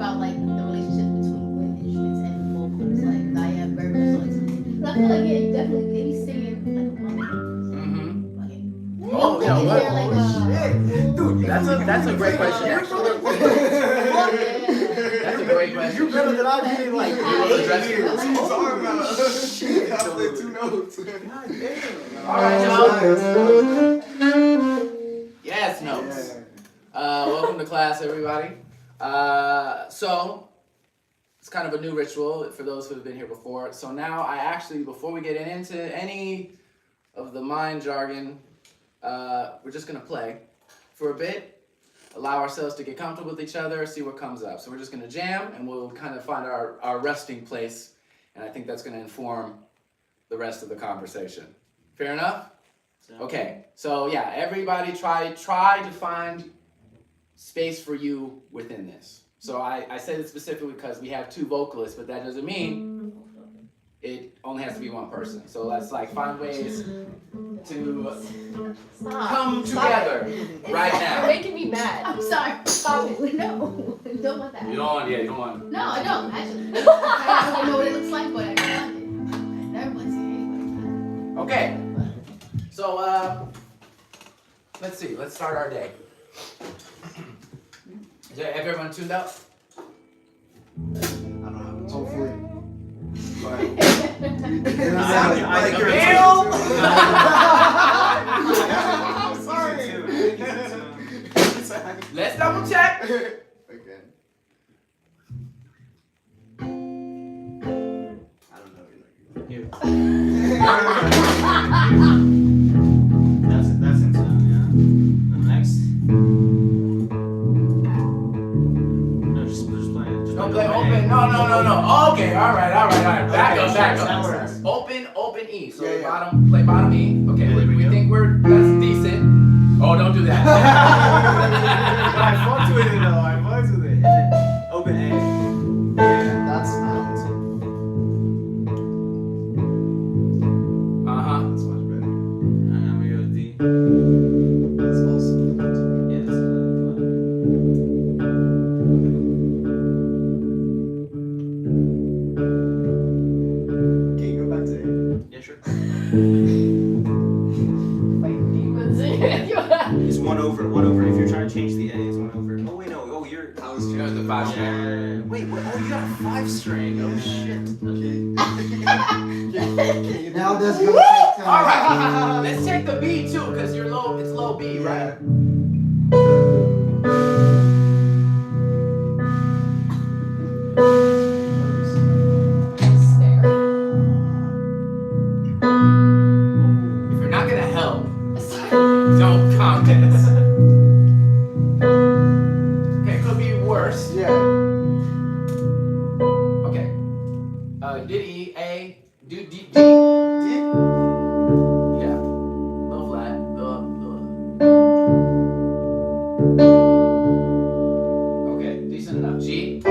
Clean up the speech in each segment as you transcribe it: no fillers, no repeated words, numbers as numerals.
about like the relationship between wind instruments and vocals. Like I have very much so into. But I feel like yeah, definitely they be singing like a mother. Oh yeah, Is there like dude, that's a great question. Actually. That's a great question. You better than I did like 8 years. What you talking about? Shit, I played 2 notes. God damn. All right, y'all. Yes, notes. Welcome to class, everybody. So it's kind of a new ritual for those who have been here before. So now I actually, before we get into any of the mind jargon, we're just gonna play for a bit, allow ourselves to get comfortable with each other, see what comes up. So we're just gonna jam and we'll kind of find our resting place, and I think that's gonna inform the rest of the conversation. Fair enough? Okay, so yeah, everybody try to find space for you within this. So I said it specifically because we have 2 vocalists, but that doesn't mean it only has to be one person. So let's like find ways to come together right now. You're making me mad. I'm sorry. Stop it. No, don't want that. You don't want, yeah, you don't want. No, I don't actually. I don't know what it looks like, but I don't want it. I never want to see anybody. Okay. So let's see. Let's start our day. Is everyone tuned up? I don't know. Hopefully. But I'm sorry. Let's double check. Again. I don't know. That's in time, yeah. The next. No, just playing. Don't play open. No. Okay, all right. Back up. Open E. So play bottom E. Okay, we think that's decent. Oh, don't do that. I fucked with it though. And then open A. Yeah, that's out. That's much better. And then we go to D. That's also Yeah, that's Can you go back to A? yeah, sure. It's one over. If you're trying to change the A, it's 1 over. Oh wait, no. Oh, you're. I was You know the 5 string. Yeah. Wait, what? Oh, you got a 5 string. Oh shit. Okay. Now that's gonna take time. All right. Let's take the B too, because you're low. It's low B, right? If you're not gonna help, don't comment. Okay, could be worse. Yeah. Okay. Did E, A, do D, D. Yeah. Low flat. Okay, decent enough. G.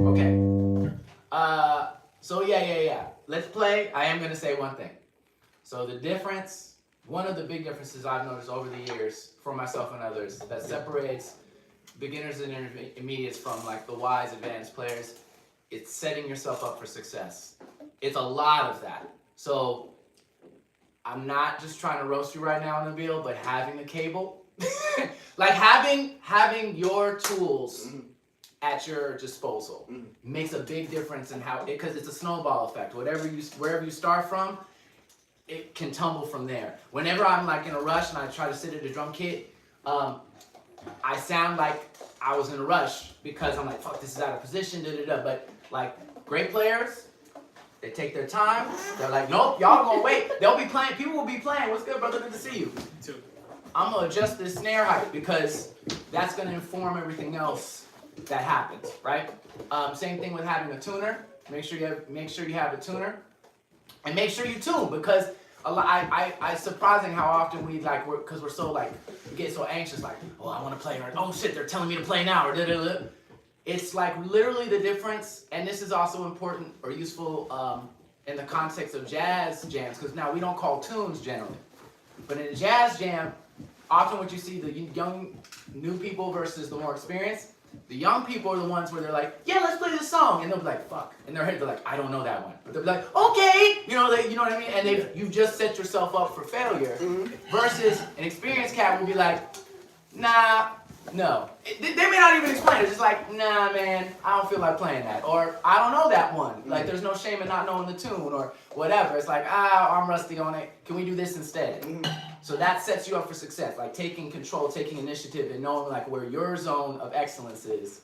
Okay. So yeah. Let's play. I am gonna say one thing. So the difference, one of the big differences I've noticed over the years for myself and others that separates beginners and intermediates from like the wise advanced players, it's setting yourself up for success. It's a lot of that. So I'm not just trying to roast you right now, Nabil, but having the cable, like having your tools at your disposal makes a big difference in how, because it's a snowball effect. Wherever you start from, it can tumble from there. Whenever I'm like in a rush and I try to sit at a drum kit, I sound like I was in a rush because I'm like, fuck, this is out of position, But like great players, they take their time. They're like, nope, y'all gonna wait. They'll be playing. People will be playing. What's good, brother? Good to see you. Too. I'm gonna adjust this snare height because that's gonna inform everything else that happens, right? Same thing with having a tuner. Make sure you have a tuner, and make sure you tune because it's surprising how often we like because we're so like we get so anxious like, oh, I want to play, or oh shit, they're telling me to play now, or da da da. It's like literally the difference, and this is also important or useful in the context of jazz jams, because now we don't call tunes generally, but in a jazz jam, often what you see, the young, new people versus the more experienced, the young people are the ones where they're like, yeah, let's play this song, and they'll be like, fuck, in their head they're like, I don't know that one, but they'll be like, okay, you know what I mean, and you've just set yourself up for failure, versus an experienced cat will be like, nah, no. They may not even explain it. It's just like, nah, man, I don't feel like playing that. Or, I don't know that one. Like, there's no shame in not knowing the tune or whatever. It's like, I'm rusty on it. Can we do this instead? So that sets you up for success. Like, taking control, taking initiative, and knowing, like, where your zone of excellence is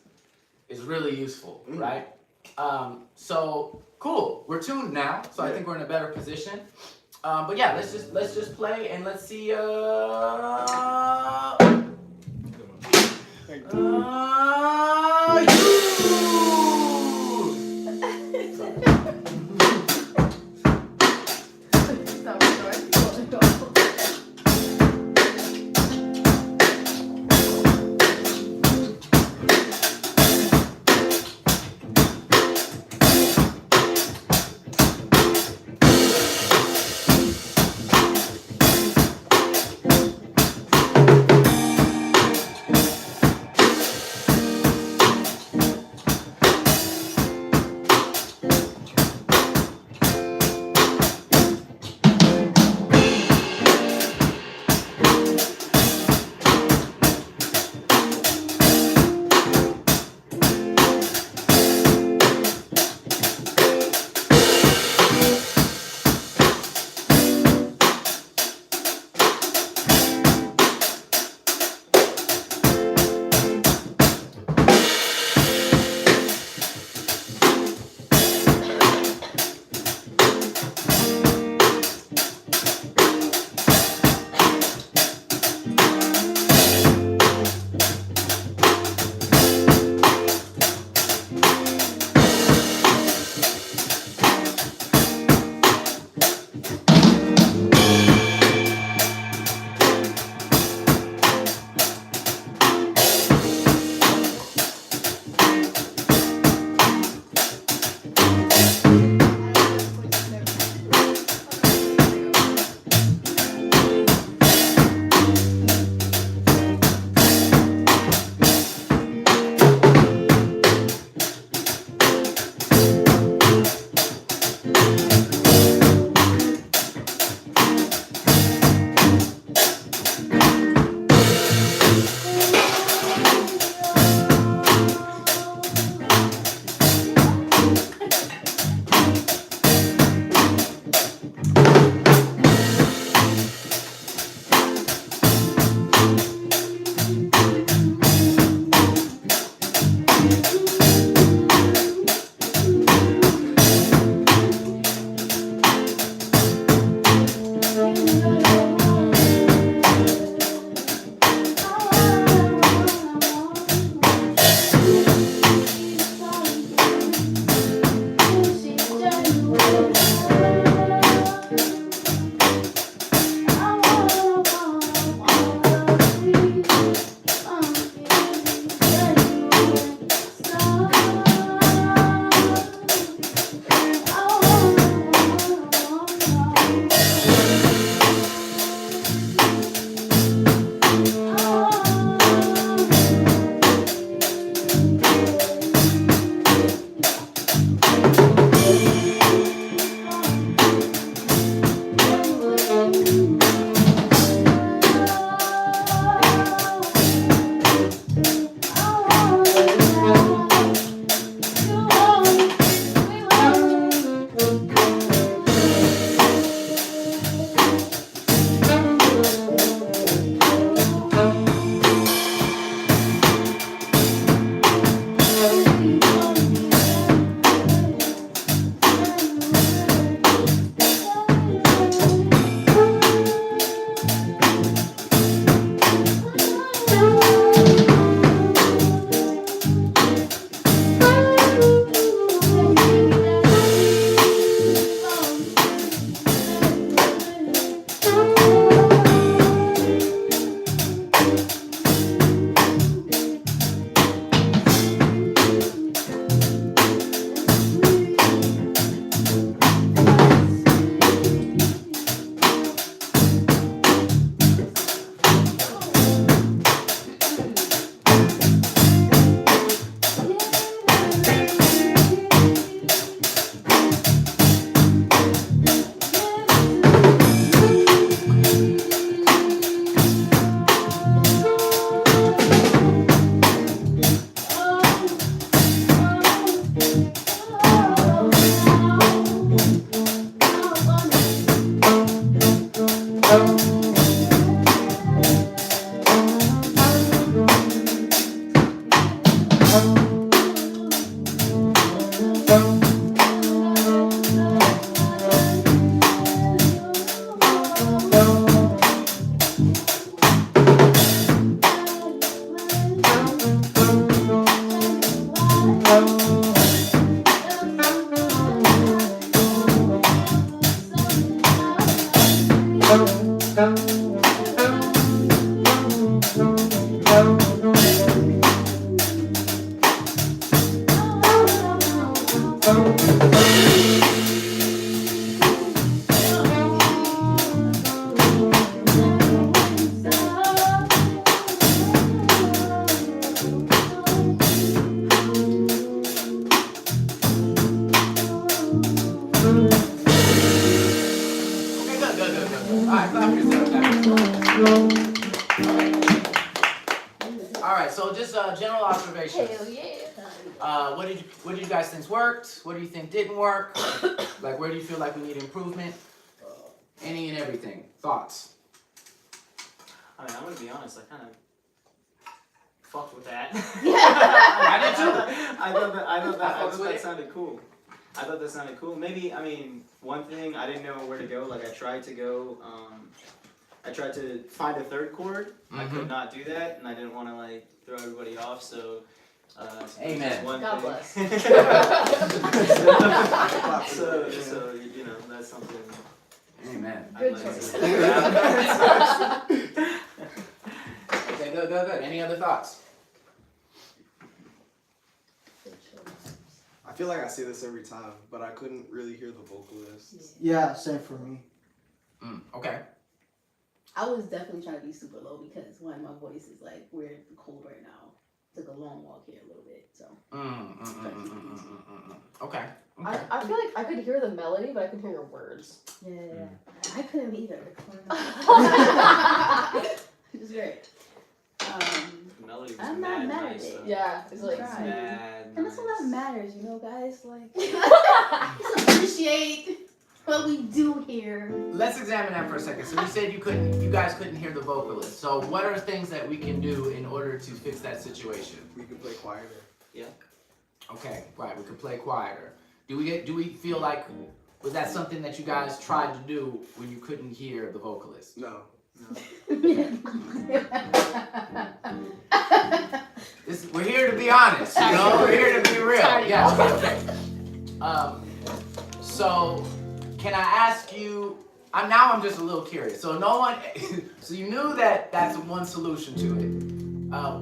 really useful, right? So, cool. We're tuned now. So I think we're in a better position. But yeah, let's just play and let's see, Okay, good. All right, clap for yourself. All right, so just general observations. Hell yeah. What did you guys think worked? What do you think didn't work? Like, where do you feel like we need improvement? Any and everything. Thoughts? I mean, I'm gonna be honest. I kind of fucked with that. I did too. I thought fucked with that it. sounded cool. I thought that sounded cool. Maybe, I mean, one thing, I didn't know where to go. Like, I tried to go, I tried to find a third chord. I could not do that, and I didn't want to, like, throw everybody off, so, Amen. one God thing. bless. so, you know, that's something Amen. I'd Good like choice. to Okay, good. Any other thoughts? I feel like I say this every time, but I couldn't really hear the vocalist. Yeah, same for me. Okay. I was definitely trying to be super low because one, my voice is like weird cold right now. Took a long walk here a little bit, so. Okay. I feel like I could hear the melody, but I couldn't hear your words. Yeah. I couldn't either. It was great. The melody was I'm not mad at nice, it. though. Yeah, it's like Right. Mad And that's all that nice. matters, you know, guys. Like, just appreciate what we do here. Let's examine that for a second. So you said you guys couldn't hear the vocalist. So what are things that we can do in order to fix that situation? We could play quieter. Okay, right. We could play quieter. Do we feel like was that something that you guys tried to do when you couldn't hear the vocalist? No. We're here to be honest, you know. We're here to be real. Yeah. Okay. So can I ask you? I'm just a little curious. So no one. So you knew that that's one solution to it.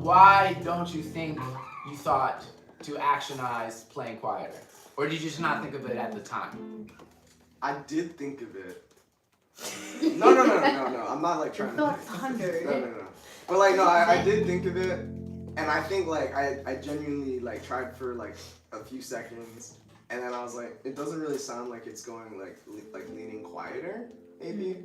Why don't you think you thought to actionize playing quieter, or did you just not think of it at the time? I did think of it. No. I'm not like trying to. Thoughts 100. No. But like no, I did think of it, and I think like I genuinely like tried for like a few seconds, and then I was like, it doesn't really sound like it's going like leaning quieter, maybe.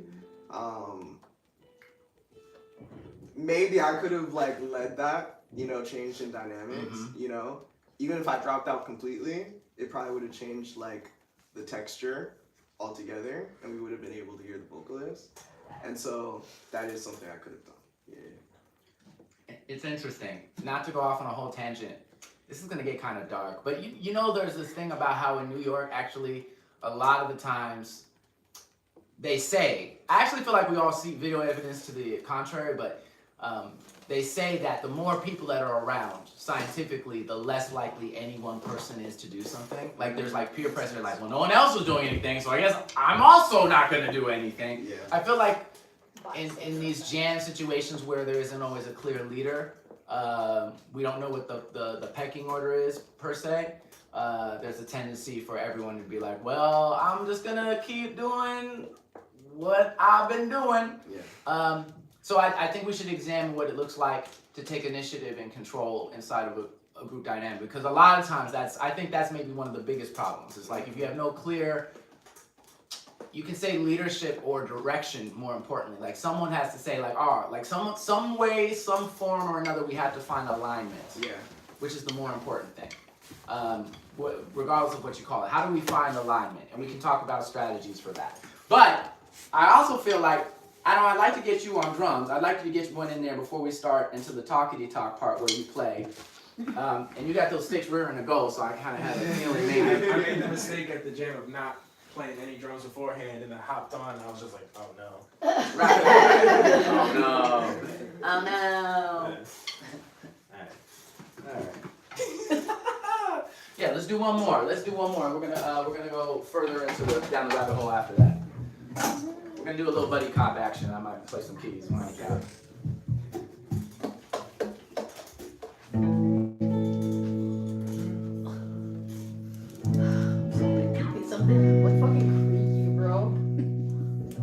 Maybe I could have like led that, you know, changed in dynamics, you know. Even if I dropped out completely, it probably would have changed like the texture altogether, and we would have been able to hear the vocalist. And so that is something I could have done. Yeah. It's interesting. Not to go off on a whole tangent. This is gonna get kind of dark, but you know, there's this thing about how in New York, actually, a lot of the times they say. I actually feel like we all see video evidence to the contrary, but they say that the more people that are around, scientifically, the less likely any one person is to do something. Like there's like peer pressure, like, well, no one else was doing anything, so I guess I'm also not gonna do anything. Yeah. I feel like in these jam situations where there isn't always a clear leader, we don't know what the pecking order is per se. There's a tendency for everyone to be like, well, I'm just gonna keep doing what I've been doing. Yeah. So I think we should examine what it looks like to take initiative and control inside of a group dynamic, because a lot of times I think that's maybe one of the biggest problems. It's like if you have no clear, you can say leadership or direction, more importantly. Like someone has to say like, like some way, some form or another, we have to find alignment. Yeah. Which is the more important thing. Regardless of what you call it. How do we find alignment? And we can talk about strategies for that. But I also feel like, I'd like to get you on drums. I'd like you to get one in there before we start into the talkity talk part where you play. And you got those sticks rearing to go, so I kind of had a feeling maybe. I made the mistake at the jam of not playing any drums beforehand, and I hopped on, and I was just like, oh no. Right. Oh no. Oh no. Alright. Yeah, let's do one more. We're gonna go further into down the rabbit hole after that. We're gonna do a little buddy cop action. I might play some keys when I count. Something. What fucking creaky, bro?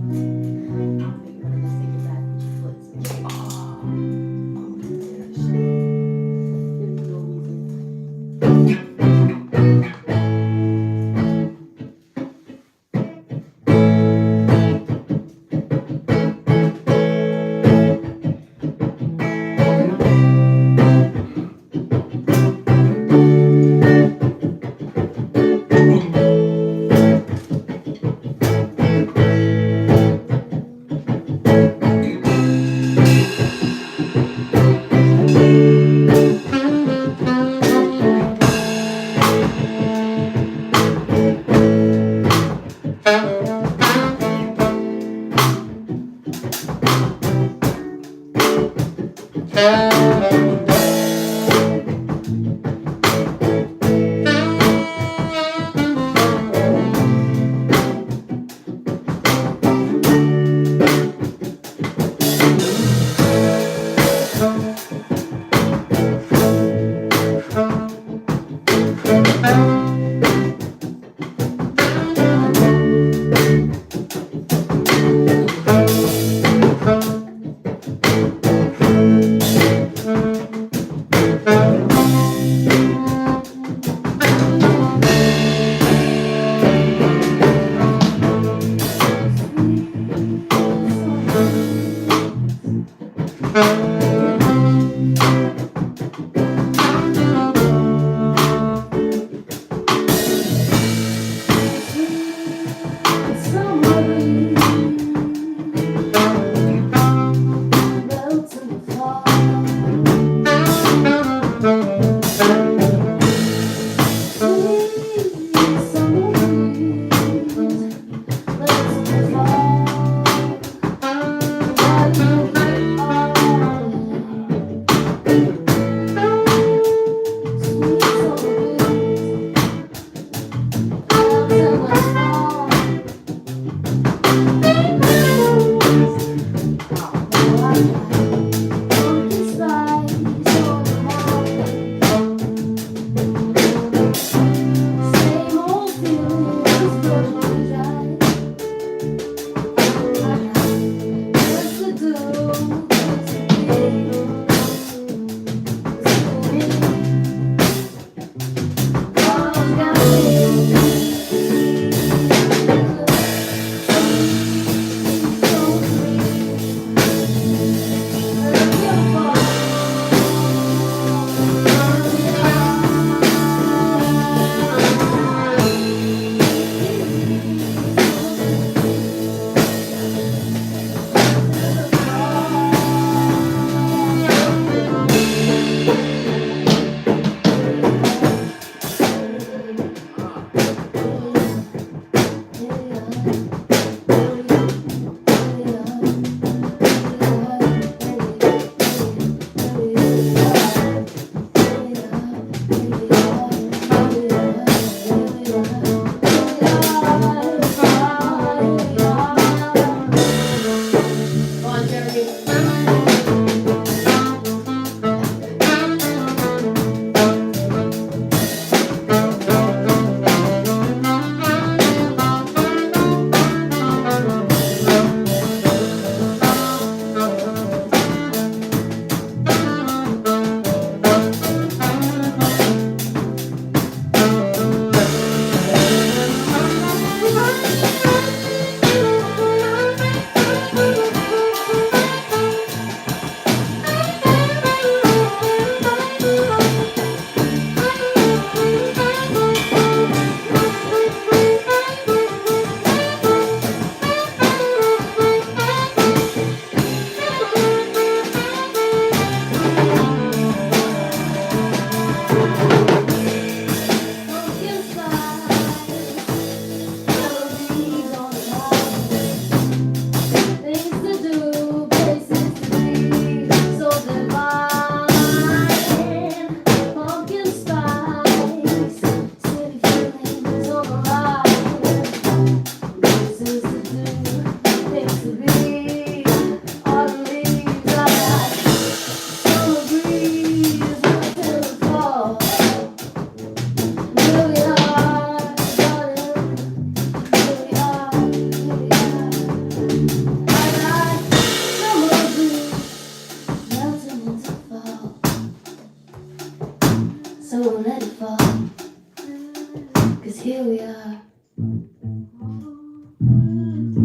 You wanna just take it back with your foot.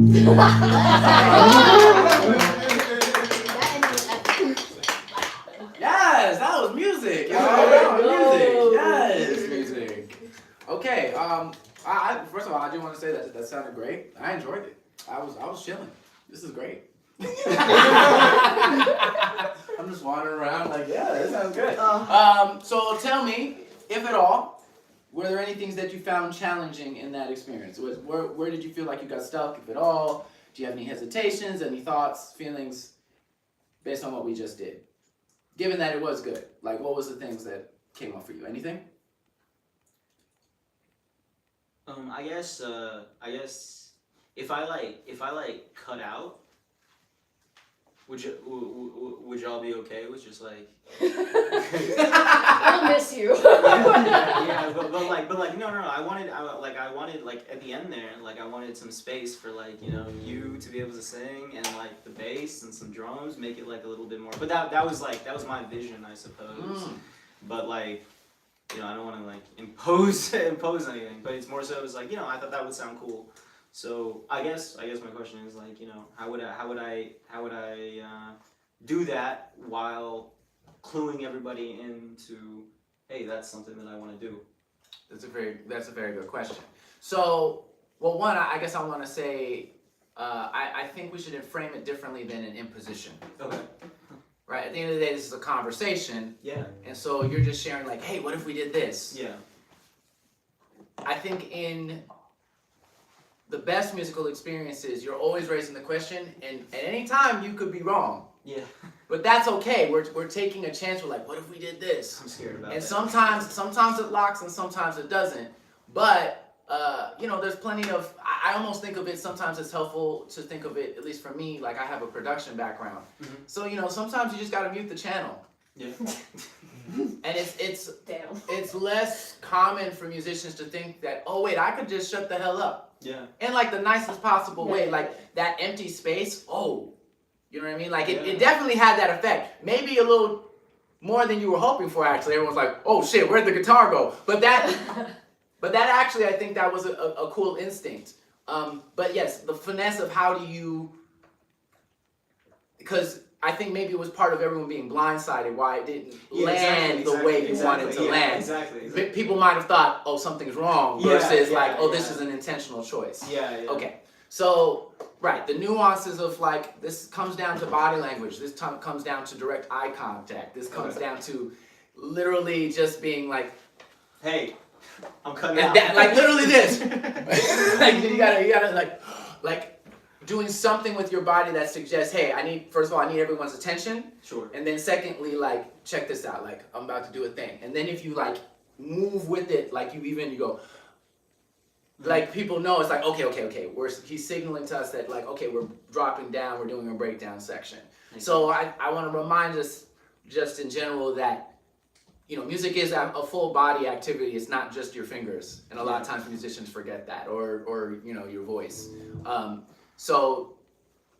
Yes, that was music. Y'all. That was music. Yes, music. Okay. First of all, I do want to say that sounded great. I enjoyed it. I was chilling. This is great. I'm just wandering around like, yeah, that sounds good. So tell me, if at all, were there any things that you found challenging in that experience? Where did you feel like you got stuck, if at all? Do you have any hesitations, any thoughts, feelings, based on what we just did? Given that it was good, like what was the things that came up for you? Anything? I guess if I cut out, would y'all be okay with just like? I'll miss you. yeah, but no. I wanted like at the end there, like I wanted some space for like you to be able to sing and like the bass and some drums, make it like a little bit more. But that was my vision, I suppose. But like. I don't want to like impose anything, but it's more so it was like I thought that would sound cool. So I guess my question is like how would I do that while cluing everybody into hey, that's something that I want to do. That's a very good question. So well, one, I guess I want to say I think we should frame it differently than an imposition. Okay. Right, at the end of the day, this is a conversation. Yeah. And so you're just sharing like, hey, what if we did this? Yeah. I think in the best musical experiences, you're always raising the question, and at any time you could be wrong. Yeah. But that's okay. We're taking a chance. We're like, what if we did this? I'm scared about and that. sometimes it locks and sometimes it doesn't. But there's plenty of. I almost think of it. Sometimes it's helpful to think of it. At least for me, like I have a production background, so sometimes you just gotta mute the channel. Yeah. And it's Damn. it's less common for musicians to think that I could just shut the hell up. Yeah. In like the nicest possible way, Yeah. like that empty space. You know what I mean? Like it definitely had that effect. Maybe a little more than you were hoping for. Actually, everyone's like, "Oh shit, where'd the guitar go?" But that actually, I think that was a cool instinct. But yes, the finesse of how do you, because I think maybe it was part of everyone being blindsided why it didn't land the way you wanted to land. Exactly. People might have thought, something's wrong, versus this is an intentional choice. Yeah. Okay, so, right, the nuances of like, this comes down to body language, this comes down to direct eye contact, this comes down to literally just being like, hey, I'm cutting out. like literally this. Like you gotta like doing something with your body that suggests, hey, first of all, I need everyone's attention. Sure. And then secondly, like, check this out, like I'm about to do a thing. And then if you like move with it, like you go, like people know it's like, okay. He's signaling to us that like, okay, we're dropping down, we're doing a breakdown section. So I want to remind us just in general that music is a full body activity. It's not just your fingers, and a lot of times musicians forget that, or your voice. So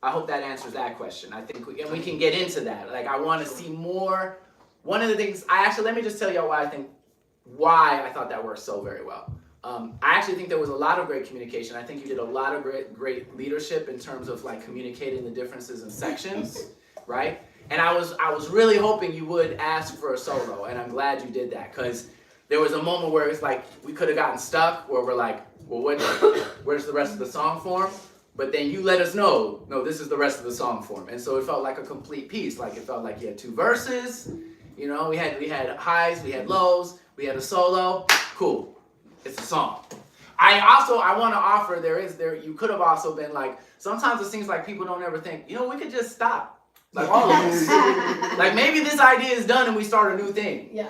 I hope that answers that question. I think we can get into that. Like I want to see more. One of the things let me just tell y'all why I thought that worked so very well. I actually think there was a lot of great communication. I think you did a lot of great leadership in terms of like communicating the differences in sections, right? And I was really hoping you would ask for a solo, and I'm glad you did that, because there was a moment where it's like we could have gotten stuck, where we're like, well, where's the rest of the song form? But then you let us know, no, this is the rest of the song form, and so it felt like a complete piece. Like it felt like you had two verses, we had highs, we had lows, we had a solo. Cool, it's a song. I want to offer you could have also been like, sometimes it seems like people don't ever think, we could just stop. Like all of us. Like maybe this idea is done and we start a new thing. Yeah.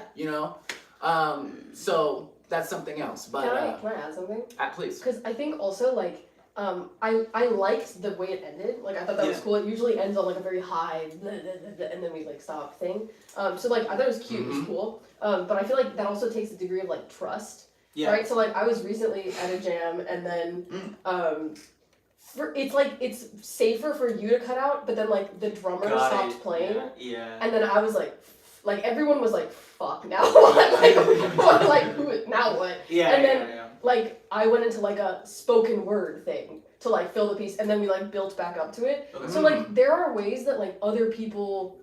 So that's something else. But can I add something? Please. Because I think also like I liked the way it ended. Like I thought that was cool. It usually ends on like a very high and then we like stop thing. So like I thought it was cute. It was cool. But I feel like that also takes a degree of like trust. Yeah. Right. So like I was recently at a jam and then it's safer for you to cut out, but then like the drummer stopped playing. Yeah. And then I was like everyone was like, fuck, now what? Like who now what? Yeah. And then like I went into like a spoken word thing. to like fill the piece, and then we like built back up to it. Okay. So like there are ways that like other people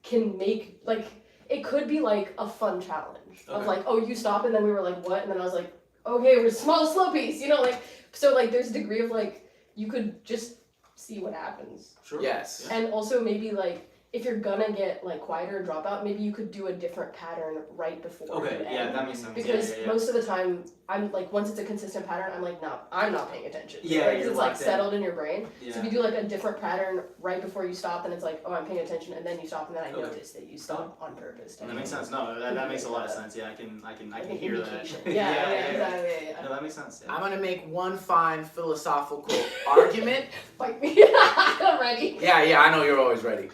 can make, like it could be like a fun challenge of Okay. like, oh, you stop, and then we were like, what? And then I was like, okay, we're small slow piece, you know, like, so like there's a degree of like you could just see what happens. Sure. Yes. And also maybe like if you're gonna get like quieter and drop out, maybe you could do a different pattern right before Okay, you yeah, end. that makes sense. Because yeah. most of the time, I'm like, once it's a consistent pattern, I'm like, no, I'm not paying attention. Yeah, Right? 'Cause you're it's like locked in. settled in your brain. Yeah. So if you do like a different pattern right before you stop, then it's like, oh, I'm paying attention, and then you stop, and then I Okay. notice that you stop on purpose. That makes sense. No, that makes a lot of sense. Yeah, I can Like hear that. indication. Yeah, exactly. No, that makes sense. Yeah. I'm gonna make one fine philosophical argument. Fight me. I'm ready. Yeah, I know you're always ready.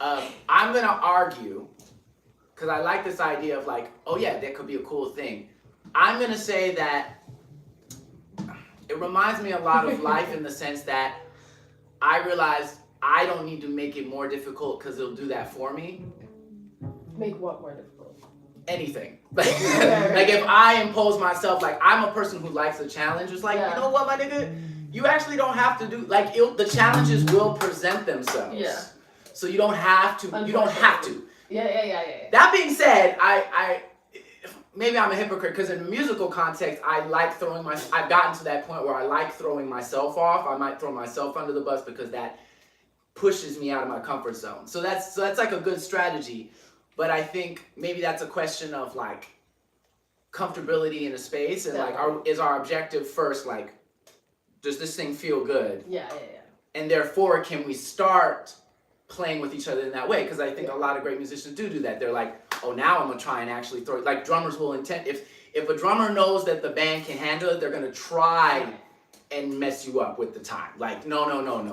I'm gonna argue, because I like this idea of like, oh yeah, that could be a cool thing. I'm gonna say that it reminds me a lot of life in the sense that I realize I don't need to make it more difficult because it'll do that for me. Make what more difficult? Anything. Like if I impose myself, like I'm a person who likes a challenge. It's like, Yeah. you know what, my nigga? You actually don't have to do, like the challenges will present themselves. Yeah. So you don't have to, you don't have to. Yeah. That being said, I maybe I'm a hypocrite because in a musical context, I like throwing I've gotten to that point where I like throwing myself off. I might throw myself under the bus because that pushes me out of my comfort zone. So that's like a good strategy. But I think maybe that's a question of like comfortability in a space and like is our objective first, like, does this thing feel good? Yeah. And therefore, can we start playing with each other in that way? Because I think a lot of great musicians do that. They're like, oh, now I'm gonna try and actually throw it. Like drummers will intend, if a drummer knows that the band can handle it, they're gonna try and mess you up with the time. Like, no,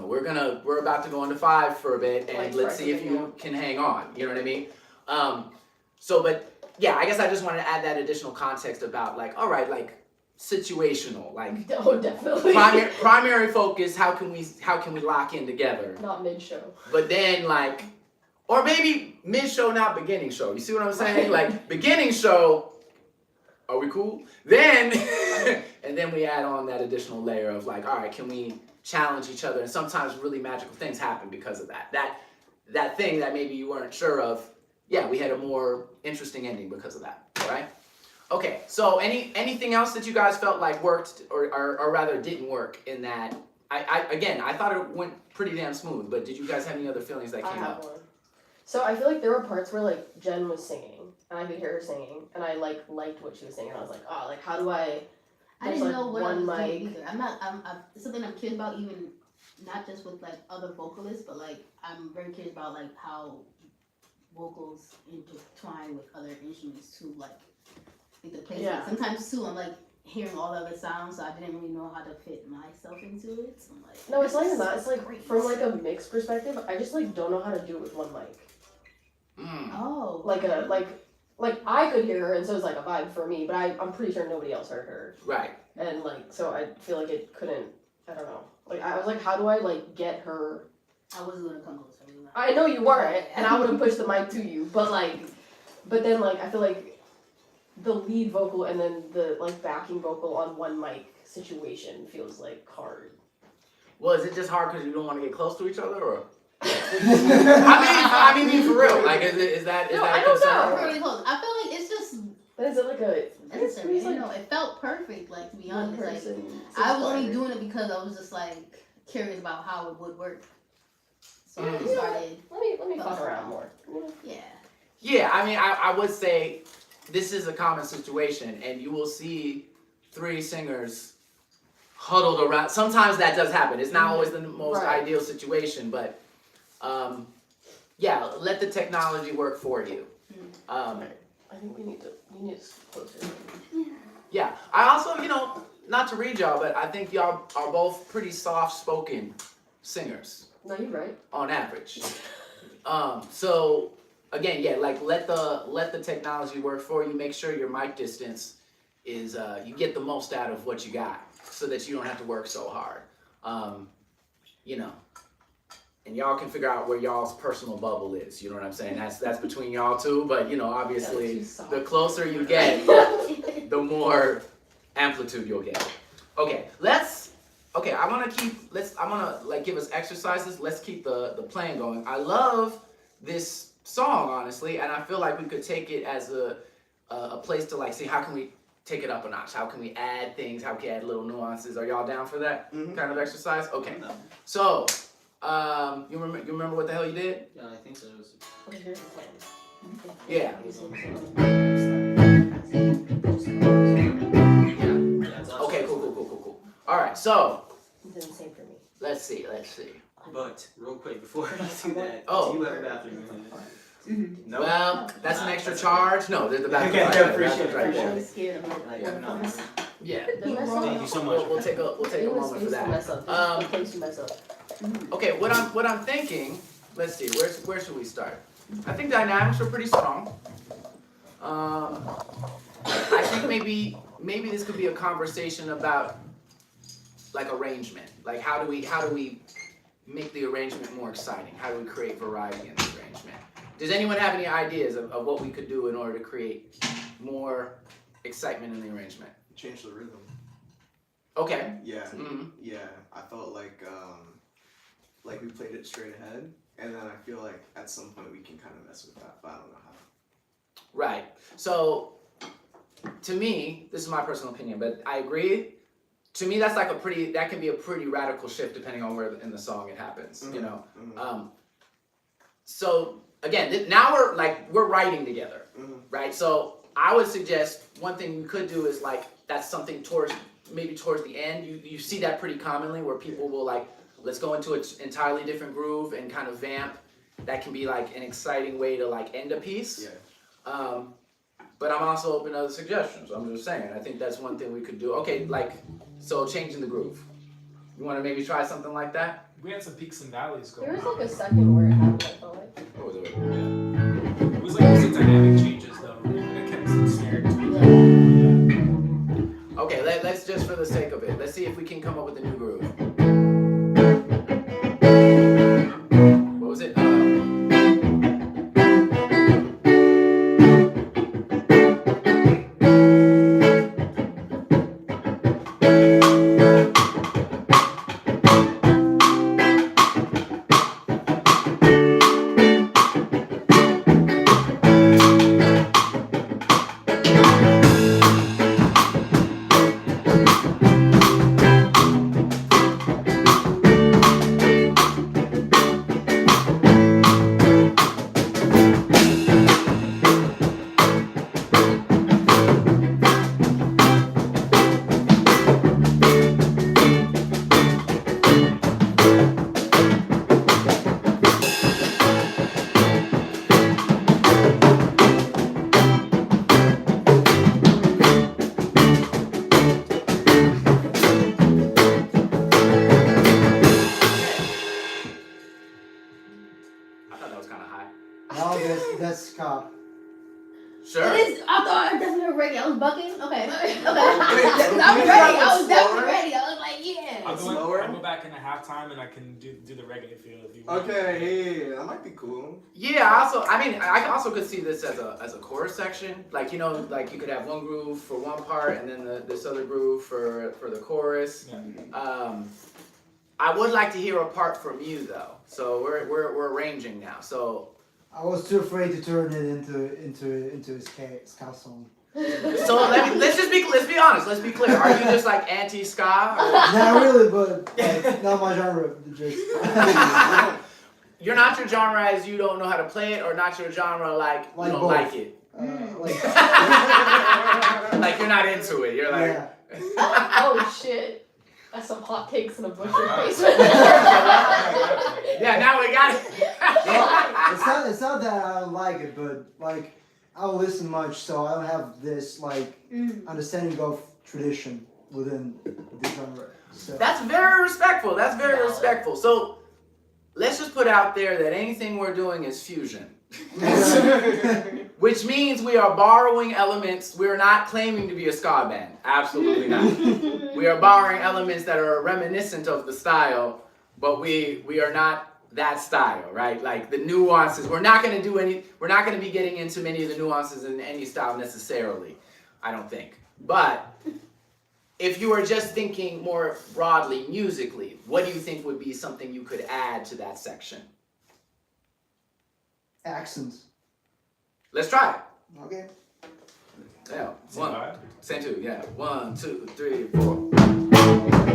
we're about to go into 5 for a bit, and Like, let's try see if something you out. can hang on. You know what I mean? But yeah, I guess I just wanted to add that additional context about like, all right, like situational, like Oh, definitely. primary focus. How can we lock in together? Not mid-show. But then like, or maybe mid-show, not beginning show. You see what I'm saying? Like beginning show, are we cool? Then, and then we add on that additional layer of like, all right, can we challenge each other? And sometimes really magical things happen because of that. That thing that maybe you weren't sure of, yeah, we had a more interesting ending because of that, right? Okay, so anything else that you guys felt like worked or rather didn't work in that? I thought it went pretty damn smooth, but did you guys have any other feelings that I came have up? one. So I feel like there were parts where like Jen was singing and I could hear her singing and I like liked what she was singing. I was like, oh, like how do I? I There's, didn't like, know what I one was doing mic. either. I'm it's something I'm curious about, even not just with like other vocalists, but like I'm very curious about like how vocals intertwine with other instruments too, like the placement. Yeah. Sometimes too, I'm like hearing all the other sounds, so I didn't really know how to fit myself into it. So I'm like, No, it's not this even that. is It's like great. from like a mix perspective, I just like don't know how to do it with one mic. Oh, Like I could hear her and so it's like a vibe for me, but I'm pretty sure nobody else heard her. Right. And like so I feel like it couldn't. I don't know. Like I was like, how do I like get her? I was gonna come closer. I know you weren't, and I would have pushed the mic to you, but then like I feel like the lead vocal and then the like backing vocal on one mic situation feels like hard. Well, is it just hard because you don't want to get close to each other, or? I mean, for real. Like, is that No, a I don't concern? know. Pretty close. I feel like it's just But is it like a? necessary. It's You like know, it felt perfect. Like to be one honest, like person. I was sings only quieter. doing it because I was just like curious about how it would work. So I Mm. just started. Let me fuck around more. Yeah. Yeah, I mean, I would say this is a common situation, and you will see 3 singers huddled around. Sometimes that does happen. It's not always the most Right. ideal situation, but yeah, let the technology work for you. I think we need to closer. Yeah, I also, not to read y'all, but I think y'all are both pretty soft-spoken singers No, you're right. on average. So again, yeah, like let the technology work for you. Make sure your mic distance is you get the most out of what you got, so that you don't have to work so hard. And y'all can figure out where y'all's personal bubble is. You know what I'm saying? That's between y'all two. But obviously, That's too soft. the closer you get, the more amplitude you'll get. Okay, let's okay, I want to like give us exercises. Let's keep the playing going. I love this song, honestly, and I feel like we could take it as a place to like see how can we take it up a notch? How can we add things? How can we add little nuances? Are y'all down for that kind of exercise? Okay. So, you remember what the hell you did? Yeah, I think so. It was... Yeah. Okay, cool. All right, so It did the same for me. let's see. But real quick before you do that, Oh. do you have a bathroom in here? No. Well, that's an extra charge. No, there's the bathroom. Okay, right I there. appreciate it. Right I'm there. really scared of Like, it. no. Yeah. Thank you so much. We'll take a moment for that. Mess up. Place you mess up. Okay, what I'm thinking. Let's see. Where should we start? I think dynamics are pretty strong. I think maybe this could be a conversation about like arrangement. Like how do we make the arrangement more exciting? How do we create variety in the arrangement? Does anyone have any ideas of what we could do in order to create more excitement in the arrangement? Change the rhythm. Okay. Yeah. Mm-hmm. Yeah. I felt like we played it straight ahead, and then I feel like at some point we can kind of mess with that, but I don't know how. Right. So, to me, this is my personal opinion, but I agree. To me, that can be a pretty radical shift depending on where in the song it happens. You know. So again, now we're writing together, right? So I would suggest one thing we could do is like that's something towards the end. You see that pretty commonly where people will like let's go into an entirely different groove and kind of vamp. That can be like an exciting way to like end a piece. Yeah. But I'm also open to other suggestions. I'm just saying. I think that's one thing we could do. Okay, so changing the groove. You want to maybe try something like that? We had some peaks and valleys going There was on. like a second where it happened, I felt like. What was it? Yeah. It was like some dynamic changes though. It kept snared to me. Okay, let's just for the sake of it, let's see if we can come up with a new groove. What was it? I thought that was kind of high. No, that's ska. Sure. It is. I thought I definitely heard reggae. I was bucking. Okay. Wait, I was ready. I was definitely ready. I was like, yeah. I'll go back in the halftime and I can do the reggae feel if you want. Okay, that might be cool. Yeah, I also could see this as a chorus section. Like, you know, like you could have one groove for one part and then this other groove for the chorus. Yeah. I would like to hear a part from you though. So we're arranging now. So I was too afraid to turn it into a ska song. let's be honest. Let's be clear. Are you just like anti-ska? Not really, but like, not my genre. Just You're not your genre as you don't know how to play it, or not your genre like you Like don't both. like it. like Like you're not into it. You're like. yeah. Oh shit. That's some hot takes in a butcher basement. Yeah, now we got it. Well, it's not that I don't like it, but like I don't listen much, so I don't have this like understanding of tradition within the genre. So That's very respectful. That's very respectful. So let's just put out there that anything we're doing is fusion. Which means we are borrowing elements. We're not claiming to be a ska band. Absolutely not. We are borrowing elements that are reminiscent of the style, but we are not that style, right? Like the nuances. We're not going to be getting into many of the nuances in any style necessarily, I don't think. But if you were just thinking more broadly musically, what do you think would be something you could add to that section? Accents. Let's try it. Okay. Yeah, Same one, vibe? same two, yeah. 1, 2, 3, 4.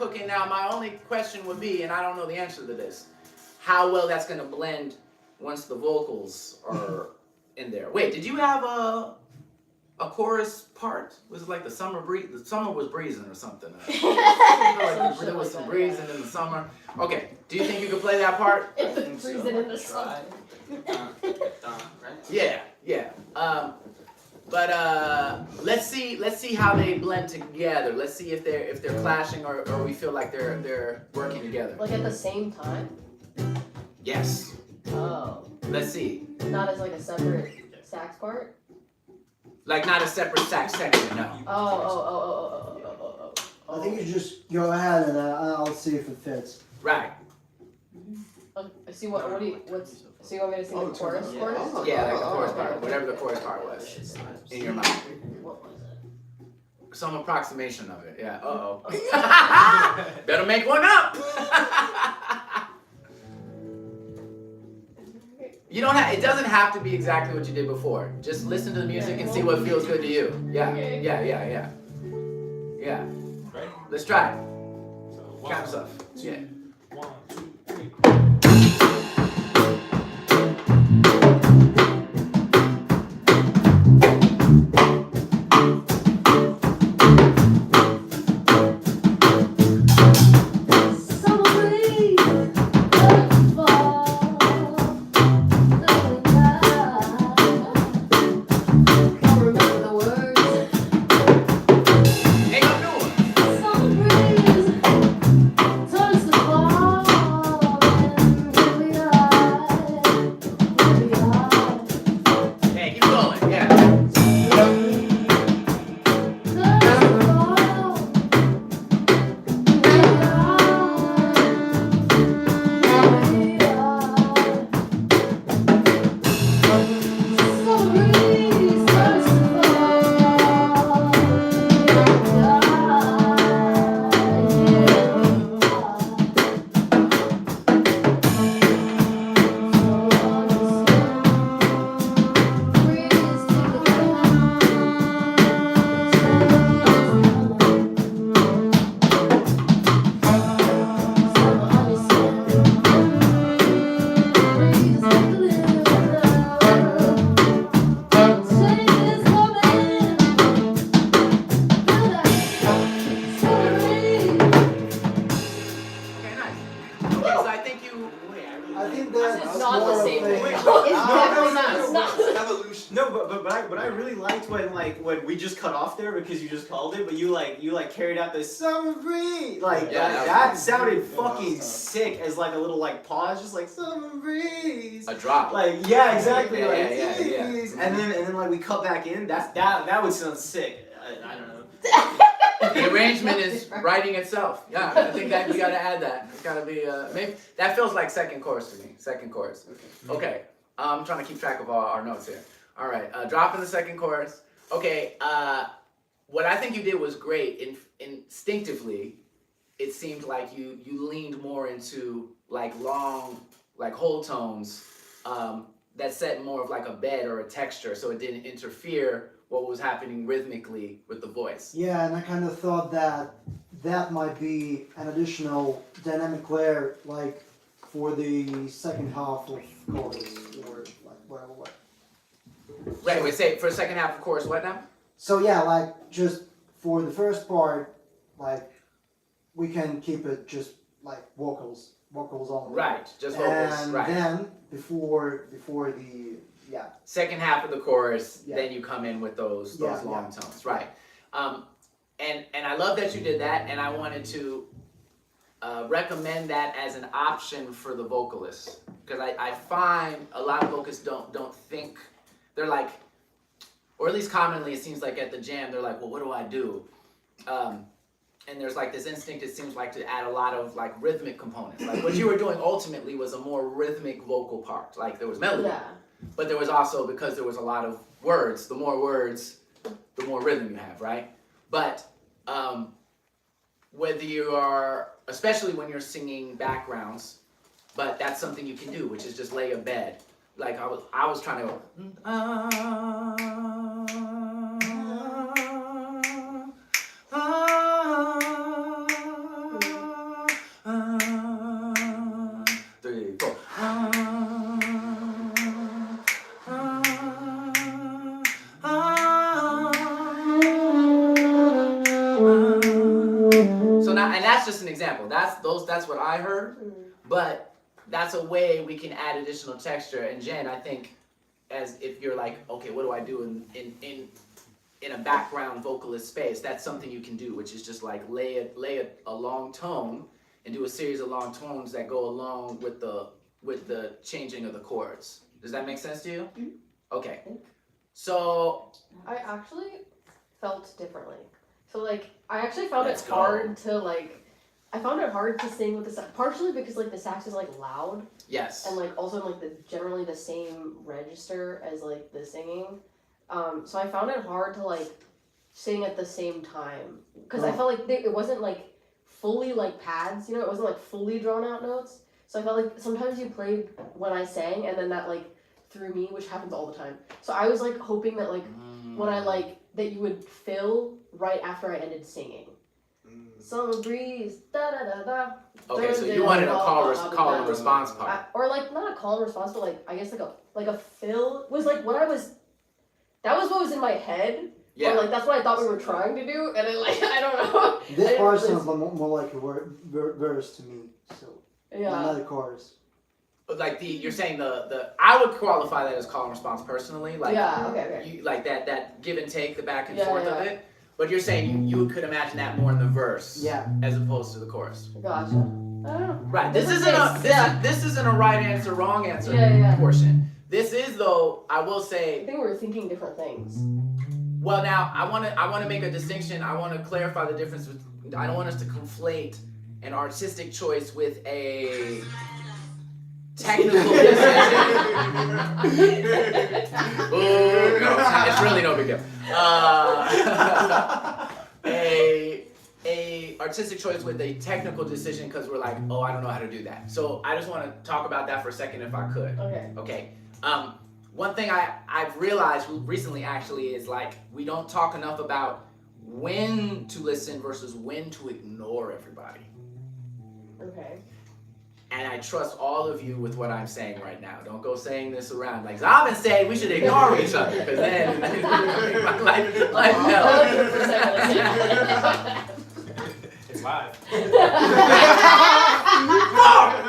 Okay, now my only question would be, and I don't know the answer to this, how well that's gonna blend once the vocals are in there. Wait, did you have a chorus part? Was it like the summer breeze? The summer was breezing or something. Like there was some breezing in the summer. Okay, do you think you could play that part? It's freezing in the sun. Yeah, yeah. But let's see how they blend together. Let's see if they're clashing or we feel like they're working together. Like at the same time? Yes. Oh. Let's see. Not as like a separate sax part? Like not a separate sax section, no. Oh. I think you just go ahead and I'll see if it fits. Right. So you want me to sing the chorus? yeah. Chorus? Yeah, like the chorus okay, part, okay. whatever the chorus part was in your mind. What was it? Some approximation of it. Yeah. Better make one up. You don't have. It doesn't have to be exactly what you did before. Just listen to the music and see what feels good to you. Yeah. Yeah. Ready? Let's try it. So, Kind of stuff. Yeah. 1, 2, 3. Ain't no new one. Hey, keep going. Yeah. Okay, nice. Okay, so I think you. I think that's It's not more the of same a- thing. It's No, definitely no, not. no, It's not. It's evolution. No, but I really liked when we just cut off there because you just called it, but you carried out this summer breeze like Yeah, that sounded that was fucking tough. sick as like a little like pause, just like summer breeze. A drop. Like yeah, exactly. Yeah, like yeah. breeze. And then like we cut back in. That would sound sick. I don't know. The arrangement is writing itself. Yeah, I think that you gotta add that. It's gotta be maybe that feels like second chorus to me. Second chorus. Okay. I'm trying to keep track of all our notes here. All right. Drop in the second chorus. Okay. What I think you did was great. Instinctively, it seemed like you leaned more into like long, like whole tones that set more of like a bed or a texture, so it didn't interfere what was happening rhythmically with the voice. Yeah, and I kind of thought that might be an additional dynamic layer, like for the second half of chorus, or like whatever. Wait, say for the second half of chorus, what now? So yeah, like just for the first part, like we can keep it just like vocals only. Right, just vocals, And right. then before the Second half of the chorus, Yeah. then you come in with those Yeah, long tones, right? And I love that you did that, and I wanted to recommend that as an option for the vocalists, because I find a lot of vocalists don't think, they're like, or at least commonly it seems like at the jam they're like, well, what do I do? And there's like this instinct, it seems like, to add a lot of like rhythmic components. Like what you were doing ultimately was a more rhythmic vocal part. Like there was melody, but there was also, because there was a lot of words, the more words, the more rhythm you have, right? But whether you are, especially when you're singing backgrounds, but that's something you can do, which is just lay a bed. Like I was trying to go, three, four. So now, and that's just an example. That's what I heard, but that's a way we can add additional texture. And Jen, I think, as if you're like, okay, what do I do in a background vocalist space? That's something you can do, which is just like lay a long tone and do a series of long tones that go along with the changing of the chords. Does that make sense to you? Mm-hmm. Okay. So I actually felt differently. So like I actually found Let's it go. hard to like. I found it hard to sing with the sax, partially because like the sax is like loud yes. and like also in like the generally the same register as like the singing. So I found it hard to like sing at the same time because I felt like it wasn't like fully like pads, you know, it wasn't like fully drawn out notes. So I felt like sometimes you played when I sang and then that like threw me, which happens all the time. So I was like hoping that like when I like that you would fill right after I ended singing. Summer breeze, da da da da. Okay, so you wanted a call and response part. Or like not a call and response, but like I guess like a fill was like what I was. That was what was in my head. Yeah. Or like that's what I thought we were trying to do, and then like I don't know. this part sounds more like a verse to me. So Yeah. not a chorus. But like you're saying the I would qualify that as call and response personally. Like Yeah. Okay. you like that give and take, the back and Yeah, forth of yeah. it. But you're saying you could imagine that more in the verse, Yeah. as opposed to the chorus. Gotcha. I don't know. Right. This This is isn't nice, yeah. this isn't a right answer, wrong answer Yeah. portion. This is though, I will I say. think we were thinking different things. Well, now I want to make a distinction. I want to clarify the difference. I don't want us to conflate an artistic choice with a technical decision. Ooh, no, it's really no big deal. A artistic choice with a technical decision because we're like, oh, I don't know how to do that. So I just want to talk about that for a second, if I could. Okay. Okay. One thing I've realized recently actually is like we don't talk enough about when to listen versus when to ignore everybody. Okay. And I trust all of you with what I'm saying right now. Don't go saying this around. Like, I've been saying we should ignore each other, because then life hell. It's live.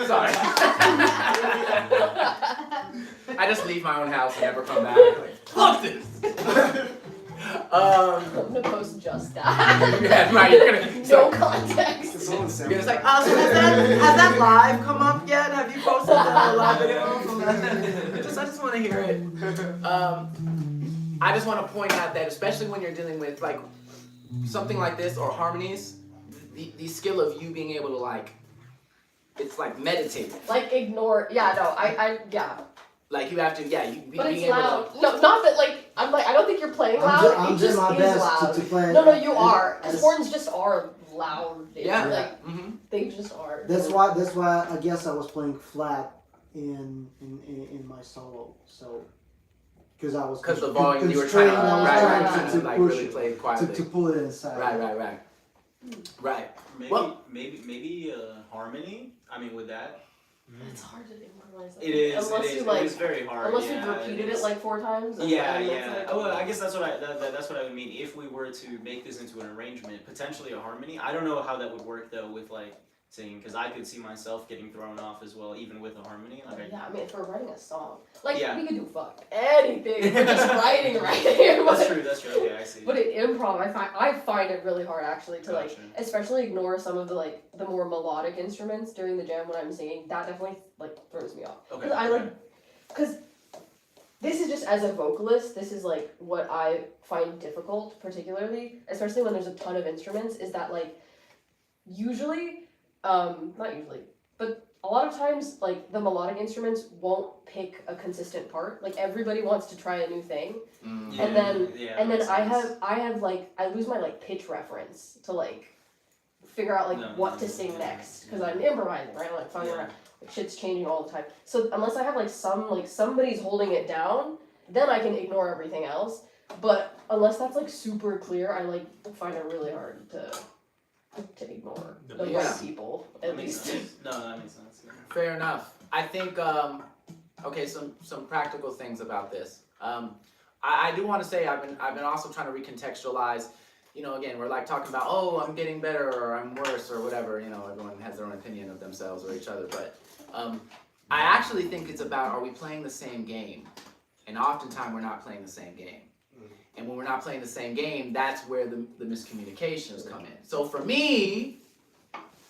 Sorry. I just leave my own house and never come back. Like, fuck this. I'm gonna post just that. Yeah, right. You're gonna. No So, context. you're just like, oh, so has that live come up yet? Have you posted the live video from that? I just want to hear it. I just want to point out that especially when you're dealing with like something like this or harmonies, the skill of you being able to like, it's like meditative. Like ignore. Yeah. No. Yeah. Like you have to, yeah. You But being it's able loud. To, No, not that like I'm like I don't think you're playing loud. I'm it doing just my is best loud. to play. No, you are. as- Because horns just are loud. Yeah. Like mm-hmm. they just are. That's why I guess I was playing flat in my solo. So because I was Because the volume you were trying to, constrained, I was right, trying to like push really it, play it quietly. to pull it inside. Right. Maybe Well- maybe harmony. I mean, with that, It's hard to improvise. Like It is. unless It is. you It like, is very hard. unless yeah, you've repeated is. it like 4 times. And Yeah, then yeah. it's like, Well, I guess that's what that's what I would mean. If we were to make this into an arrangement, potentially a harmony. I don't know how that would work though with like singing, because I could see myself getting thrown off as well, even with a harmony. Like yeah, I mean, if we're writing a song, like Yeah. we could do fuck anything. If we're just writing right. That's true. That's true. Okay, I see. But in improv, I find it really hard actually to like, Gotcha. especially ignore some of the like the more melodic instruments during the jam when I'm singing. That definitely like throws me off. Okay. Because this is just as a vocalist, this is like what I find difficult, particularly, especially when there's a ton of instruments. Is that like usually, not usually, but a lot of times like the melodic instruments won't pick a consistent part. Like everybody wants to try a new thing. Mm. And then makes I sense. have like I lose my like pitch reference to like figure out like No, what to no, sing yeah. next because I'm improvising, right? Like finding Yeah. around, like shit's changing all the time. So unless I have like somebody's holding it down, then I can ignore everything else. But unless that's like super clear, I like find it really hard to ignore the Yeah. right people at That makes least. sense. No, that makes sense. Yeah. Fair enough. I think okay, some practical things about this. I do want to say I've been also trying to recontextualize. You know, again, we're like talking about, oh, I'm getting better or I'm worse or whatever. You know, everyone has their own opinion of themselves or each other. But I actually think it's about, are we playing the same game? And oftentimes we're not playing the same game. And when we're not playing the same game, that's where the miscommunications come in. So for me,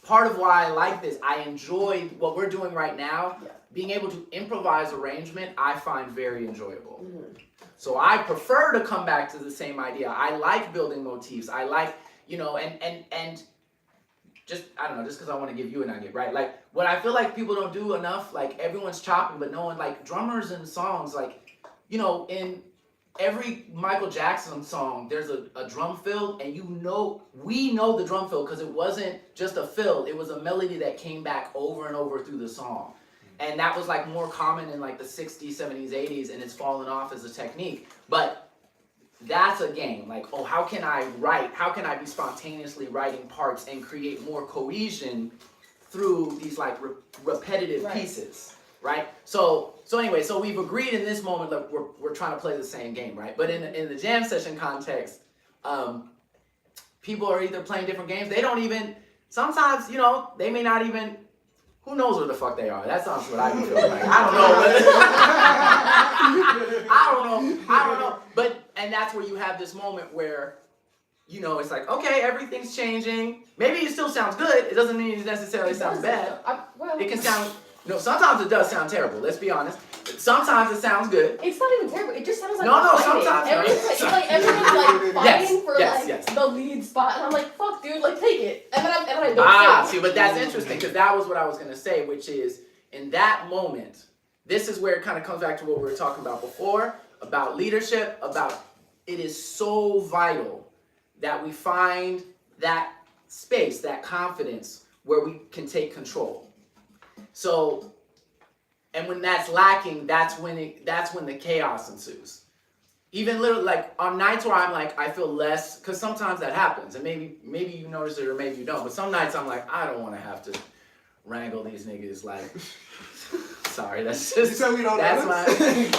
part of why I like this, I enjoy what we're doing right now. Yeah. Being able to improvise arrangement, I find very enjoyable. Mhm. So I prefer to come back to the same idea. I like building motifs. I like, you know, and just, I don't know, just because I want to give you an idea, right? Like, what I feel like people don't do enough, like, everyone's chopping, but no one, like, drummers and songs, like, you know, in every Michael Jackson song, there's a drum fill, and we know the drum fill because it wasn't just a fill, it was a melody that came back over and over through the song. And that was like more common in like the 60s, 70s, 80s, and it's fallen off as a technique. But that's a game. Like, oh, how can I write? How can I be spontaneously writing parts and create more cohesion through these like repetitive Right. pieces, right? So anyway, so we've agreed in this moment that we're trying to play the same game, right? But in the jam session context, people are either playing different games. They don't even, sometimes, you know, they may not even, who knows where the fuck they are? That sounds what I be feeling like. I don't know. But, and that's where you have this moment where, you know, it's like, okay, everything's changing. Maybe it still sounds good. It doesn't mean it necessarily sounds bad. It can sound, no, sometimes it does sound terrible. Let's be honest. Sometimes it sounds good. It's not even terrible. It just sounds like No, we're no, fighting. sometimes- It's like everyone's like fighting for yes, like yes. the lead spot, and I'm like, fuck, dude, like take it. And then I don't sing. See, but that's interesting because that was what I was gonna say, which is in that moment, this is where it kind of comes back to what we were talking about before, about leadership, about it is so vital that we find that space, that confidence where we can take control. So, and when that's lacking, that's when the chaos ensues. Even literally, like on nights where I'm like, I feel less, because sometimes that happens, and maybe you notice it or maybe you don't. But some nights I'm like, I don't want to have to wrangle these niggas. Like, sorry, that's just So we don't that's know my. this?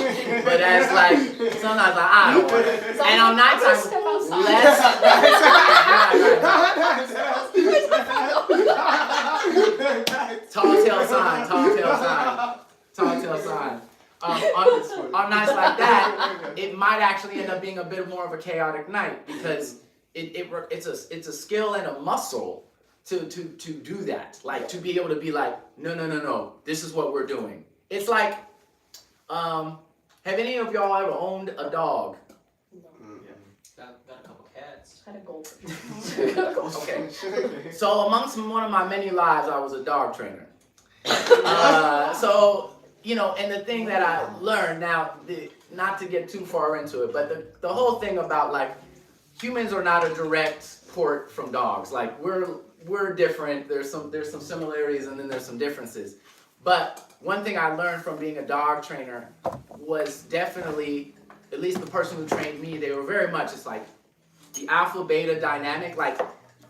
But that's like sometimes like I don't want to. And on nights I'm I'm step outside. less. Tall tale sign. On nights like that, it might actually end up being a bit more of a chaotic night because it's a skill and a muscle to do that. Like to be able to be like, no, this is what we're doing. It's like, have any of y'all ever owned a dog? Got a couple cats. Had a goldfish. Okay. So amongst one of my many lives, I was a dog trainer. So, you know, and the thing that I learned now, not to get too far into it, but the whole thing about like humans are not a direct port from dogs. Like we're different. There's some similarities and then there's some differences. But one thing I learned from being a dog trainer was definitely, at least the person who trained me, they were very much, it's like the alpha beta dynamic. Like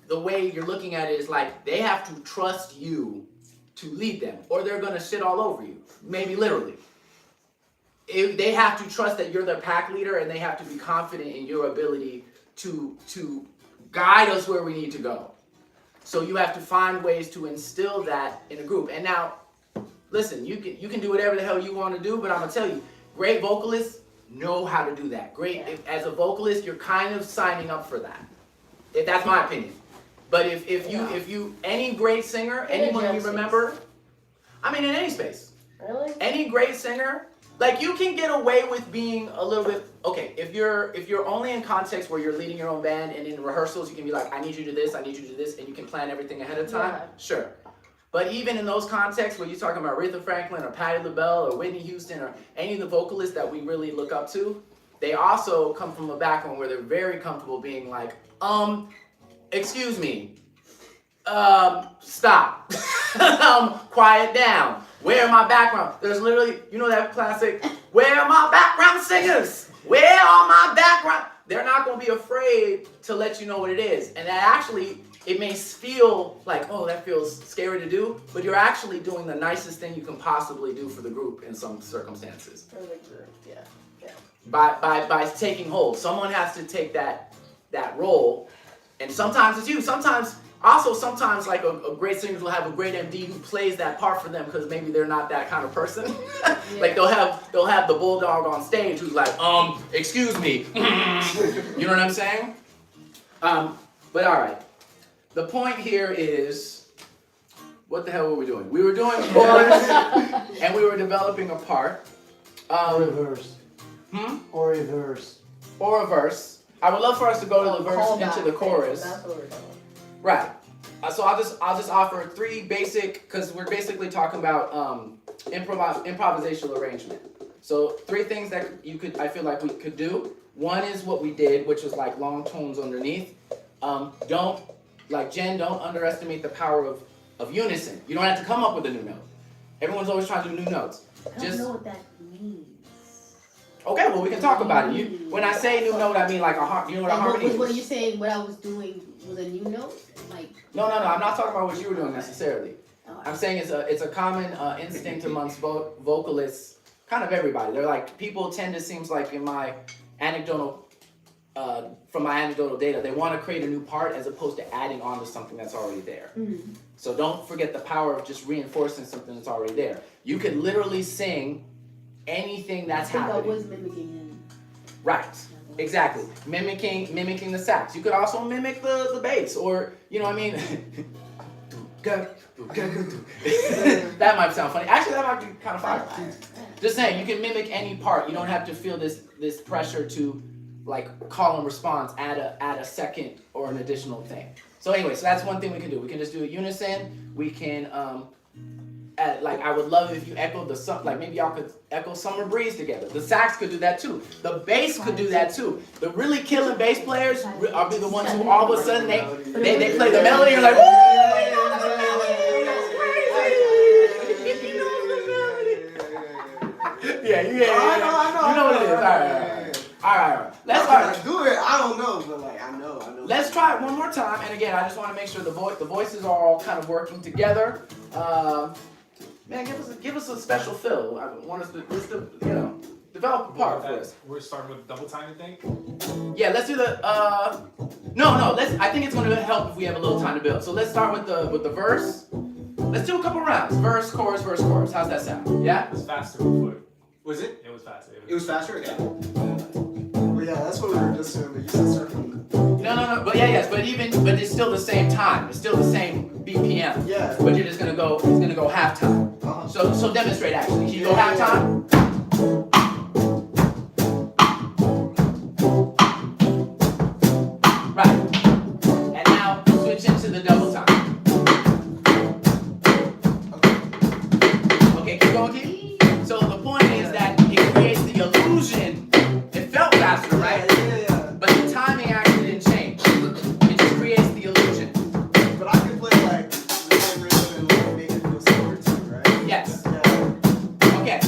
the way you're looking at it is like they have to trust you to lead them, or they're gonna shit all over you, maybe literally. They have to trust that you're their pack leader, and they have to be confident in your ability to guide us where we need to go. So you have to find ways to instill that in a group. And now, listen, you can do whatever the hell you want to do, but I'm gonna tell you, great vocalists know how to do that. As a vocalist, you're kind of signing up for that. If that's my opinion. But if you any great singer, anyone you remember, I mean in any space. Really? Any great singer, like you can get away with being a little bit okay, if you're only in context where you're leading your own band and in rehearsals you can be like, I need you to do this, I need you to do this, and you can plan everything ahead of time, sure. But even in those contexts where you're talking about Aretha Franklin or Patti LaBelle or Whitney Houston or any of the vocalists that we really look up to, they also come from a background where they're very comfortable being like, excuse me, stop, quiet down. Where are my background? There's literally, you know that classic, where are my background singers? Where are my background? They're not going to be afraid to let you know what it is. And that actually, it may feel like, oh, that feels scary to do, but you're actually doing the nicest thing you can possibly do for the group in some circumstances. For the group, yeah. By taking hold. Someone has to take that role. And sometimes it's you. Sometimes like a great singer will have a great MD who plays that part for them because maybe they're not that kind of person. Like they'll have the bulldog on stage who's like, excuse me. You know what I'm saying? But all right. The point here is, what the hell were we doing? We were doing chorus and we were developing a part. Or a verse. Or a verse. Or a verse. I would love for us to go to the verse into the chorus. That's what we're doing. Right. So I'll just offer three basic, because we're basically talking about improvisational arrangement. So 3 things that I feel like we could do. One is what we did, which was like long tones underneath. Don't underestimate the power of unison. You don't have to come up with a new note. Everyone's always trying to do new notes. I don't know what that means. Okay, well we can talk about it. When I say new note, I mean like you know what a harmony is. What are you saying? What I was doing was a new note? Like No. I'm not talking about what you were doing necessarily. Oh, I'm saying it's a common instinct amongst vocalists, kind of everybody. They're like, people tend to, seems like in my from my anecdotal data, they want to create a new part as opposed to adding on to something that's already there. Mm-hmm. So don't forget the power of just reinforcing something that's already there. You could literally sing anything that's happening. I was mimicking him. Right. Exactly. Mimicking the sax. You could also mimic the bass, or you know what I mean? That might sound funny. Actually, that might be kind of fire. Just saying, you can mimic any part. You don't have to feel this pressure to like call and response, add a second or an additional thing. So anyway, so that's one thing we can do. We can just do a unison. We can like I would love if you echoed like maybe y'all could echo Summer Breeze together. The sax could do that too. The bass could do that too. The really killing bass players are the ones who all of a sudden they play the melody and you're like, yeah. You know what it is. All right. Let's I do it. I don't know, but like I know. Let's try it one more time. And again, I just want to make sure the voices are all kind of working together. Man, give us a special fill. I want us to develop a part for us. We're starting with double time, you think? Yeah, let's do the no. I think it's going to help if we have a little time to build. So let's start with the verse. Let's do a couple rounds. Verse, chorus. How's that sound? Yeah. It was faster before. Was it? It was faster. It was faster? Okay. Well, yeah, that's what we were just doing, but you said circling. No. But but it's still the same time. It's still the same BPM. Yeah. But you're just gonna go. It's gonna go halftime. So demonstrate actually. Can you go halftime? Right. And now switch into the double time. Okay, keep going, keep. So the point is that it creates the illusion. It felt faster, right? Yeah. But the timing actually didn't change. It just creates the illusion. But I can play like the same rhythm and like make it feel slower too, right? Yes. Yeah. Okay.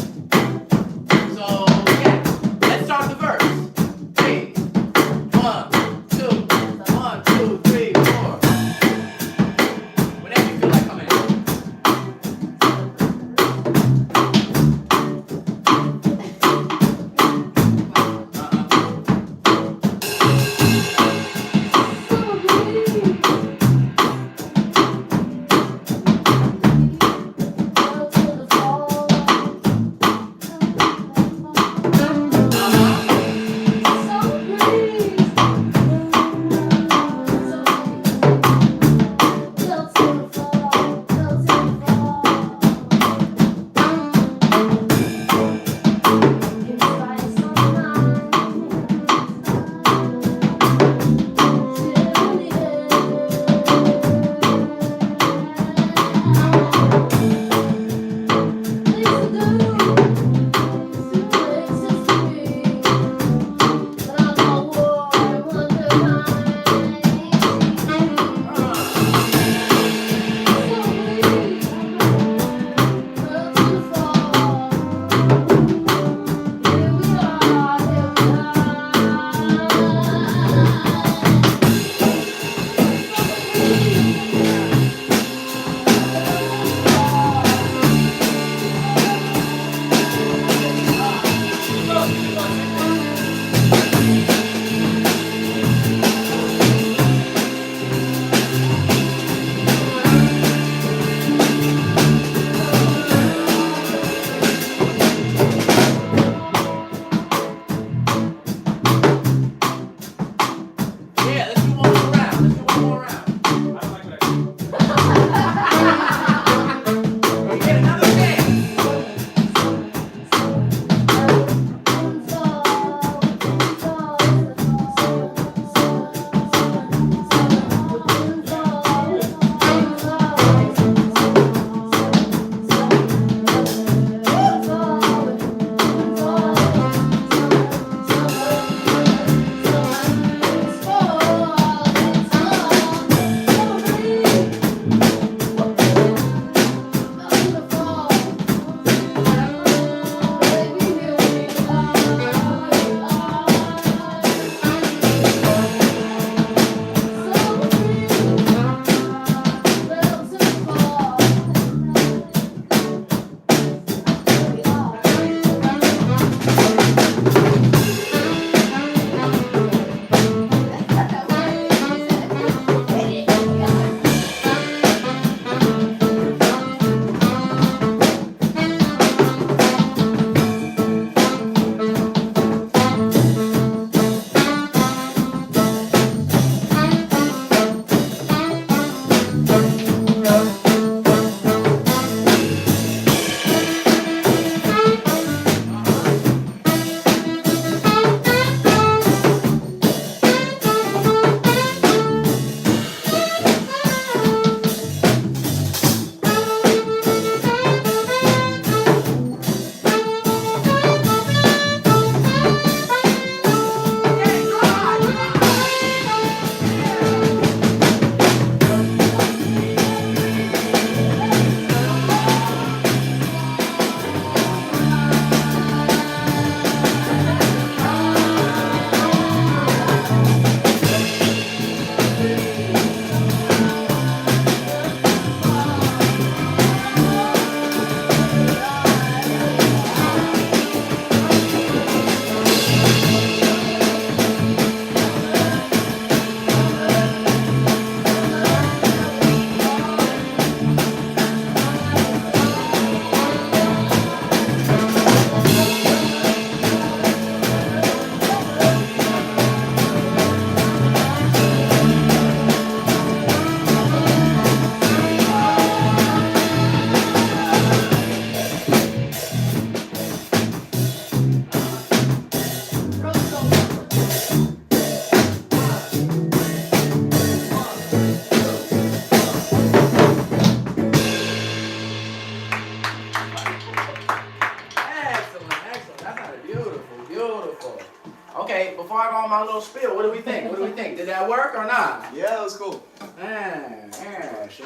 on my little spiel. What do we think? Did that work or not? Yeah, that was cool. Shane.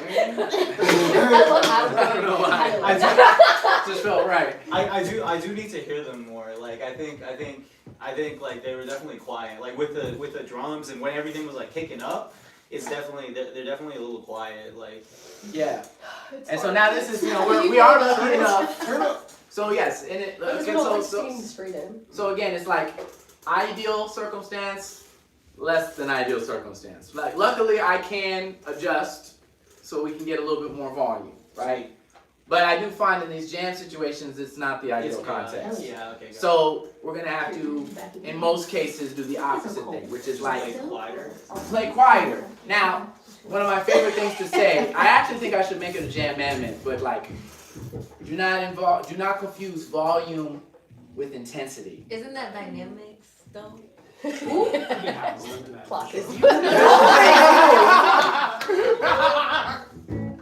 I love how I don't know why. I Just felt right. I do need to hear them more. Like I think like they were definitely quiet. Like with the drums and when everything was like kicking up, it's definitely they're definitely a little quiet. Like Yeah. It's And so hard. now this is we are lucky enough. Turn up. So yes, and it Because again, we're all so singing straight in. again it's like ideal circumstance, less than ideal circumstance. Like luckily I can adjust so we can get a little bit more volume, right? But I do find in these jam situations it's not the ideal context. Yeah, okay. Got So we're gonna have to, in most cases, do the opposite thing, which is like it. Quieter. play quieter. Now, one of my favorite things to say, I actually think I should make it a jam amendment, but like, do not confuse volume with intensity. Isn't that dynamics though? Classic.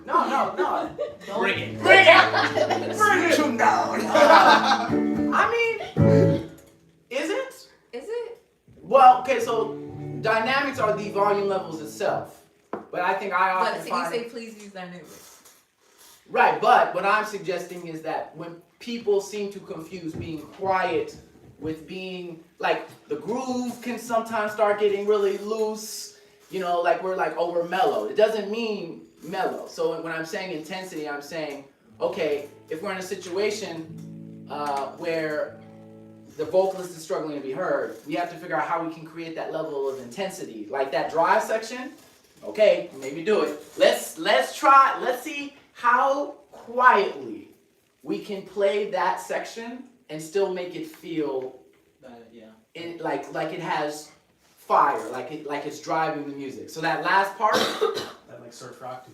No. Bring it. Switch 'em down. I mean, is it? Is it? Well, okay, so dynamics are the volume levels itself. But I think I But often so you find say please use dynamics. right, but what I'm suggesting is that when people seem to confuse being quiet with being like the groove can sometimes start getting really loose, like we're mellow. It doesn't mean mellow. So when I'm saying intensity, I'm saying, okay, if we're in a situation where the vocalist is struggling to be heard, we have to figure out how we can create that level of intensity. Like that drive section, okay, maybe do it. Let's see how quietly we can play that section and still make it feel like it has fire, like it's driving the music. So that last part, That like surf rock.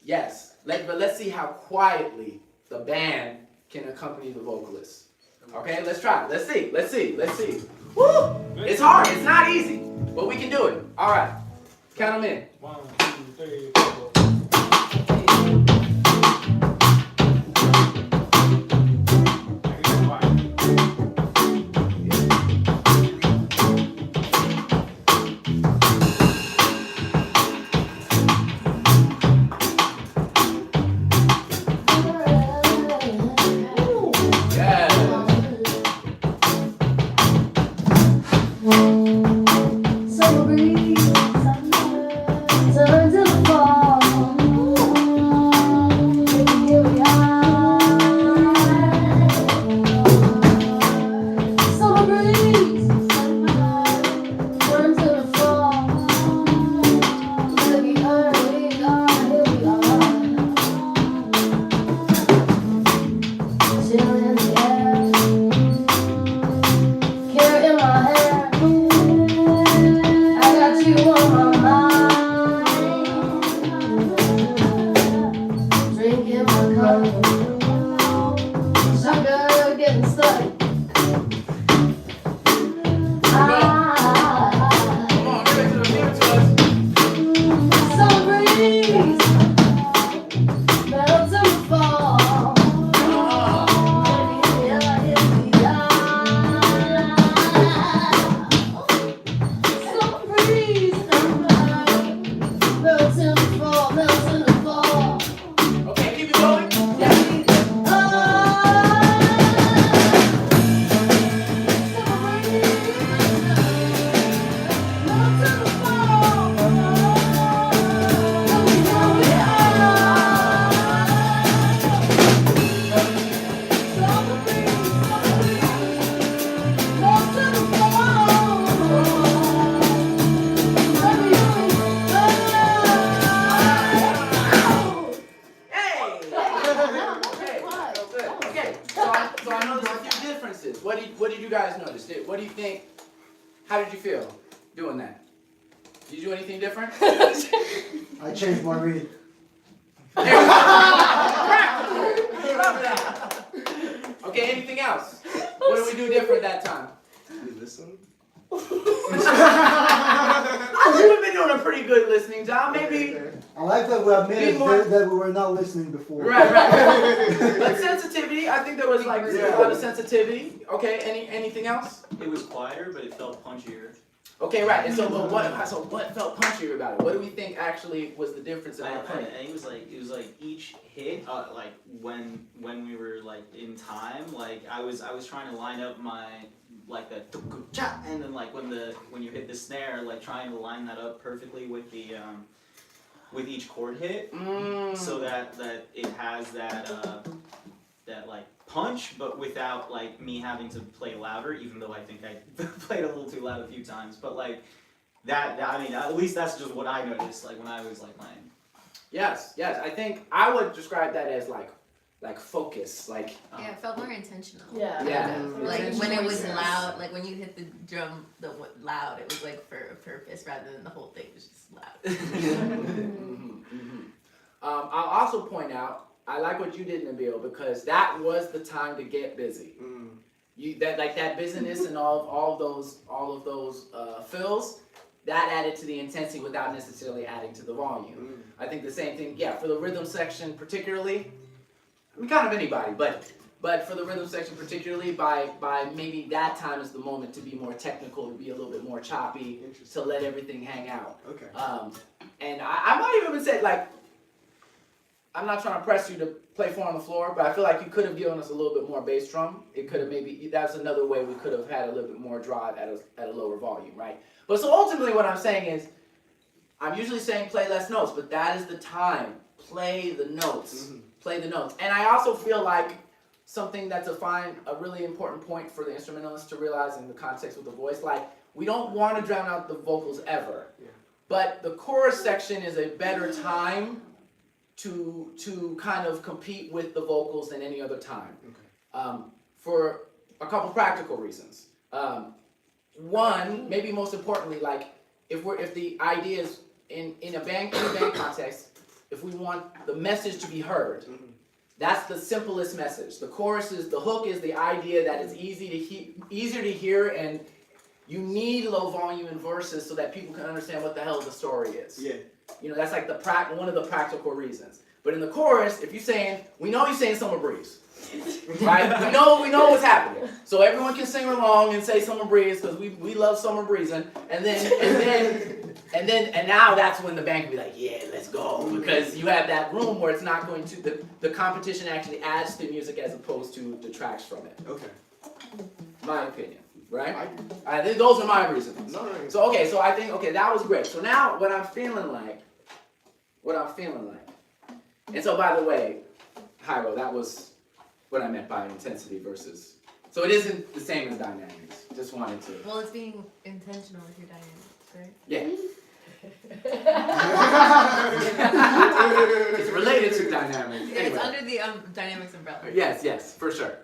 yes. But let's see how quietly the band can accompany the vocalist. Okay, let's try it. Let's see. Woo! It's hard. It's not easy, but we can do it. All right, count them in. 1, 2, 3, 4. Summer breeze, turn to the fall. Here we are. Summer breeze, turn to the fall. Here we are, here we are. Chill in the air, care in my hair. I got you on my mind. Drinking my cup, sugar getting stuck. Come on, give it to us. Summer breeze, melts in the fall. Here we are. Summer breeze, melts in the fall, melts in the fall. Okay, keep it going. Hey! Okay, so I know there's a few differences. What did you guys notice? What do you think? How did you feel doing that? Did you do anything different? I changed my read. Okay, anything else? What did we do different that time? You listen? I should have been doing a pretty good listening job, maybe. I like that we admitted Be more- that we were not listening before. Right. But sensitivity, I think there was like a lot of sensitivity. Okay, anything else? It was quieter, but it felt punchier. Okay, right. And so, but what felt punchier about it? What do we think actually was the difference in our I playing? think it was like each hit, like when we were like in time, like I was trying to line up my like the cha, and then like when you hit the snare, like trying to line that up perfectly with the with each chord hit, so that it has that like punch, but without like me having to play louder, even though I think I played a little too loud a few times, but like that I mean, at least that's just what I noticed, like when I was like playing. Yes. I think I would describe that as like focus, like. Yeah, it felt more intentional. Yeah. Yeah. Like when it was Intentional. loud, like when you hit the drum, loud, it was like for a purpose rather than the whole thing was just loud. I'll also point out, I like what you did, Nabil, because that was the time to get busy. That busyness and all of those fills, that added to the intensity without necessarily adding to the volume. I think the same thing, for the rhythm section particularly. I mean, kind of anybody, but for the rhythm section particularly, by maybe that time is the moment to be more technical, to be a little bit more choppy, to let everything hang out. Okay. And I might even say, like, I'm not trying to press you to play 4 on the floor, but I feel like you could have given us a little bit more bass drum. It could have that's another way we could have had a little bit more drive at a lower volume, right? But so ultimately what I'm saying is, I'm usually saying play less notes, but that is the time. Play the notes. Play the notes. And I also feel like something that's a really important point for the instrumentalist to realize in the context with the voice, like, we don't want to drown out the vocals ever. But the chorus section is a better time to kind of compete with the vocals than any other time. For a couple practical reasons. One, maybe most importantly, like if the idea is in a band context, if we want the message to be heard, that's the simplest message. The hook is the idea that is easier to hear, and you need low volume in verses so that people can understand what the hell the story is. That's like one of the practical reasons. But in the chorus, if you're saying, we know you're saying Summer Breeze, right? We know what's happening. So everyone can sing along and say Summer Breeze because we love Summer Breezing. And now that's when the band can be like, yeah, let's go, because you have that room where it's not going to the competition actually adds to the music as opposed to detracts from it. Okay. My opinion. Right? I think those are my reasons. So I think that was great. So now what I'm feeling like, and so by the way, Hyro, that was what I meant by intensity versus. So it isn't the same as dynamics. Just wanted to. Well, it's being intentional with your dynamics, right? Yeah. It's related to dynamics. Yeah, Anyway. it's under the dynamics umbrella. Yes, for sure.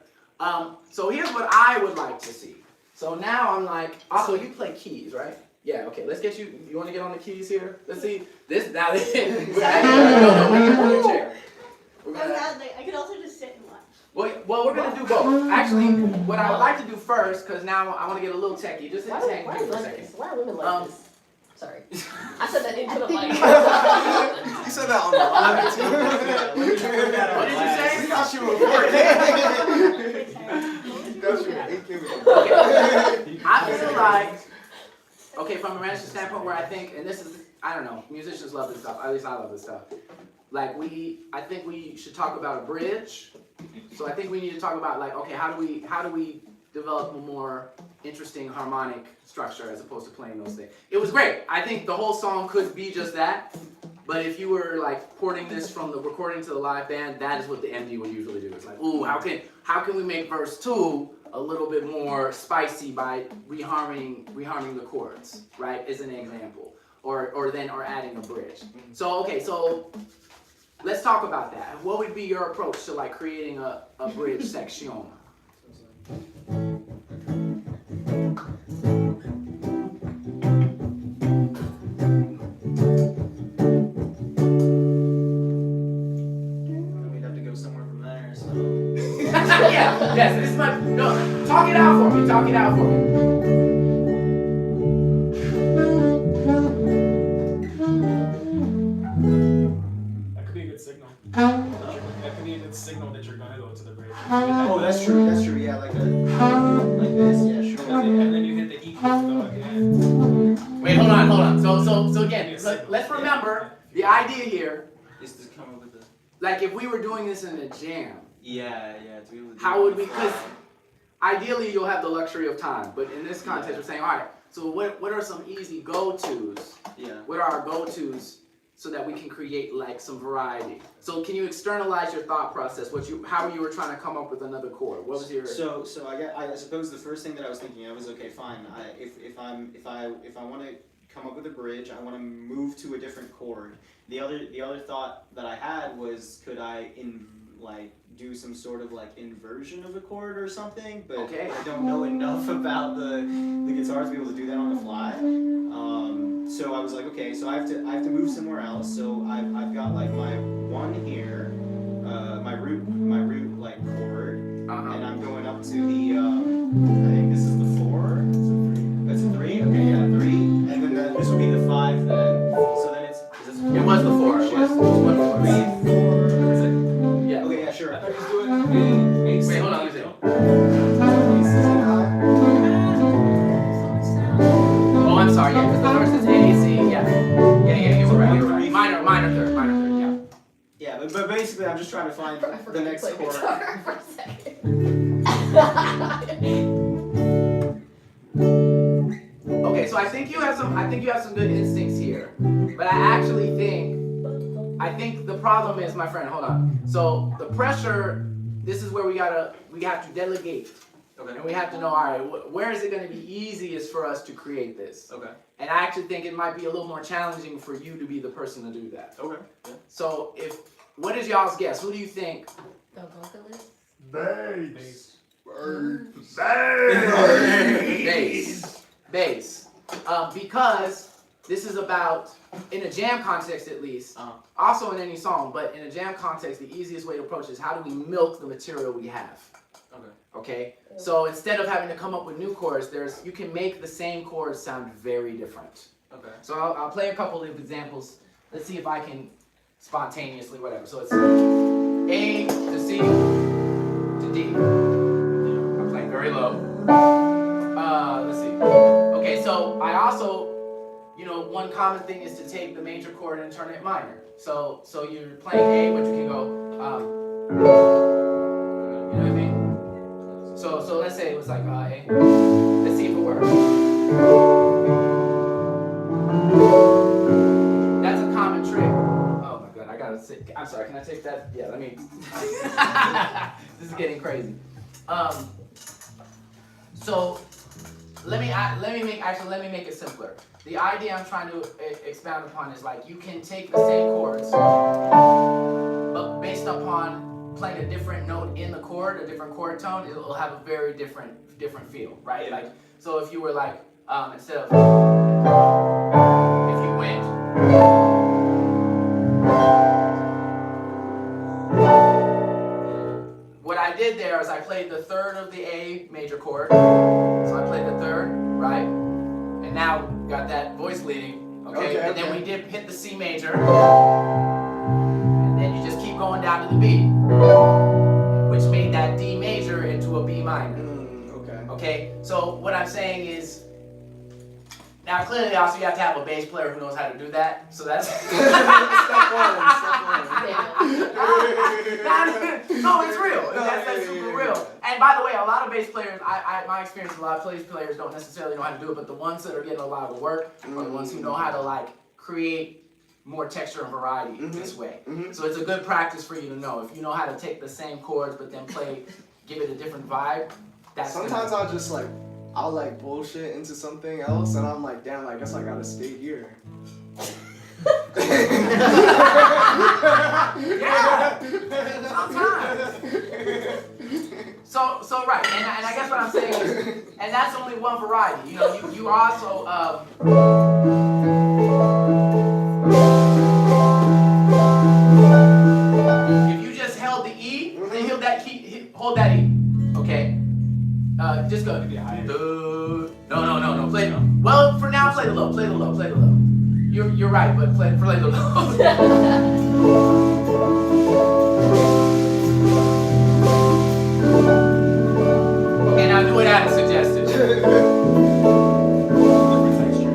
So here's what I would like to see. So now I'm like, also you play keys, right? Yeah, okay, let's get you want to get on the keys here? Let's see, now we're on your chair. I could also just sit and watch. Well, we're going to do both. Actually, what I would like to do first, because now I want to get a little techie, just hang here for a second. Why are women like this? Sorry. I said that into the mic. You said that on the live too. What did you say? We thought you were 4K. Okay. I feel like, from a management standpoint, where I think, and this is, I don't know, musicians love this stuff, at least I love this stuff. Like I think we should talk about a bridge. So I think we need to talk about like, okay, how do we develop a more interesting harmonic structure as opposed to playing those things. It was great. I think the whole song could be just that. But if you were like porting this from the recording to the live band, that is what the MD would usually do. It's like, ooh, how can we make verse 2 a little bit more spicy by reharming the chords, right? As an example, or adding a bridge. So let's talk about that. What would be your approach to like creating a bridge section? Yes, this is my, no, talk it out for me, That could be a good signal. That could be a good signal that you're gonna go to the bridge. Oh, that's true, yeah, like this, yeah, sure. And then you hit the E chord though again. Wait, hold on. So again, let's remember the idea here. Is to come up with the. Like if we were doing this in a jam, Yeah. To be able to do how it. would we? Because ideally you'll have the luxury of time, but in this context we're saying, all right. So what are some easy go-tos? Yeah. What are our go-tos so that we can create like some variety? So can you externalize your thought process? How you were trying to come up with another chord? What was your? So I suppose the first thing that I was thinking of was, okay, fine. If I want to come up with a bridge, I want to move to a different chord. The other thought that I had was, could I do some sort of like inversion of a chord or something? But Okay. I don't know enough about the guitar to be able to do that on the fly. So I was like, okay, so I have to move somewhere else. So I've got like my one here, my root like chord, and I'm going up to the I think this is the 4. That's a 3. Okay, yeah, 3, and then this would be the 5 then. So then is this It was the 4. It was 1 4. 3 and 4. Is it? Yeah. Okay, yeah, sure. I thought he was doing A, Wait, hold on. Let me see. Oh, I'm sorry. Yeah, because the verse is A, C. Yeah. You were right. Minor third. Yeah. Yeah, but basically I'm just trying to find I the forgot to next play chord. guitar for a second. Okay, so I think you have some good instincts here, but I think the problem is, my friend. Hold on. So the pressure. This is where we have to delegate. Okay. And we have to know, all right, where is it going to be easiest for us to create this? Okay. And I actually think it might be a little more challenging for you to be the person to do that. Okay. Yeah. So what is y'all's guess? Who do you think? The vocalist. bass. Bass. Because this is about, in a jam context at least, Uh-huh. also in any song, but in a jam context, the easiest way to approach it is how do we milk the material we have? Okay? So instead of having to come up with new chords, you can make the same chords sound very different. Okay. So I'll play a couple of examples. Let's see if I can spontaneously, whatever. So it's A to C to D. I'm playing very low. Let's see. Okay, so I also, one common thing is to take the major chord and turn it minor. So you're playing A, but you can go, you know what I mean? So let's say it was like A. Let's see if it works. That's a common trick. Oh my god, I gotta say, I'm sorry, can I take that? Yeah, let me. This is getting crazy. So let me make it simpler. The idea I'm trying to expound upon is like you can take the same chords, but based upon playing a different note in the chord, a different chord tone, it will have a very different feel, right? Like, so if you were like, instead of, if you went, what I did there is I played the third of the A major chord, so I played the third, right? And now got that voice leading, okay? And then we did hit the C major, and then you just keep going down to the B, which made that D major into a B minor. Okay, so what I'm saying is, now clearly also you have to have a bass player who knows how to do that, so that's... Step one. No, it's real. That's super real. And by the way, a lot of bass players, my experience, a lot of bass players don't necessarily know how to do it, but the ones that are getting a lot of work are the ones who know how to like create more texture and variety this way. So it's a good practice for you to know. If you know how to take the same chords but then give it a different vibe, that's Sometimes I'll like bullshit into something else, and I'm like, damn, I guess I gotta stay here. Yeah, sometimes. So right, and I guess what I'm saying is, and that's only one variety. You also if you just held the E, then hold that E, okay? Just go. No. Play. Well, for now, play the low. You're right, but play the low. Okay, now do what Adam suggested. Different texture.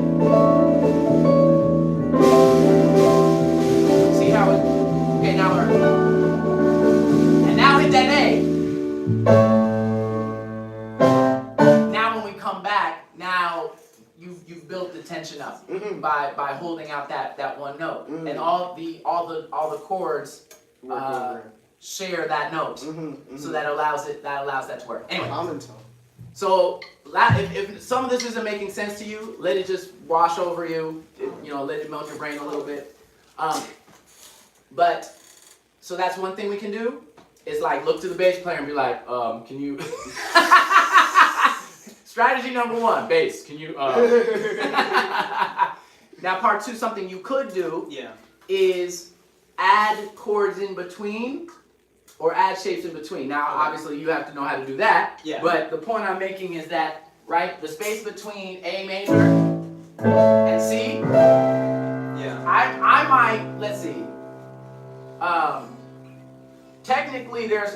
tension up Mhm. by holding out that one note, Mm. and all the chords Work over. share that note, so that allows that to work. Anyway, Common tone. so if some of this isn't making sense to you, let it just wash over you. Let it melt your brain a little bit. But so that's one thing we can do is like look to the bass player and be like, can you? Strategy number 1, bass. Can you? Now part 2, something you could do is add chords in between or add shapes in between. Now obviously you have to know how to do that. Yeah. But the point I'm making is that the space between A major and C. Yeah. I might, let's see. Technically, there's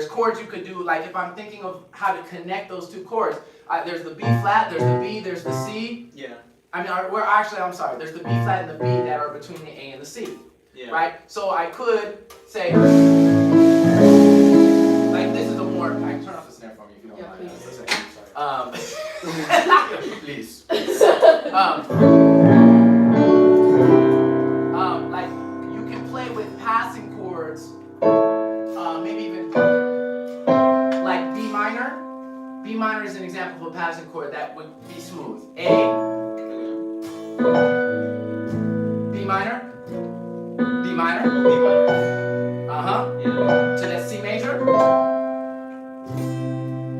chords you could do. Like if I'm thinking of how to connect those 2 chords, there's the B flat, there's the B, there's the C. Yeah. I mean, I'm sorry. There's the B flat and the B that are between the A and the C. Yeah. Right. So I could say, like this is a more. I can turn off the snare for me if you don't mind. Please. Like you can play with passing chords, maybe even like B minor. B minor is an example of a passing chord that would be smooth. A, B minor, B minor, to that C major.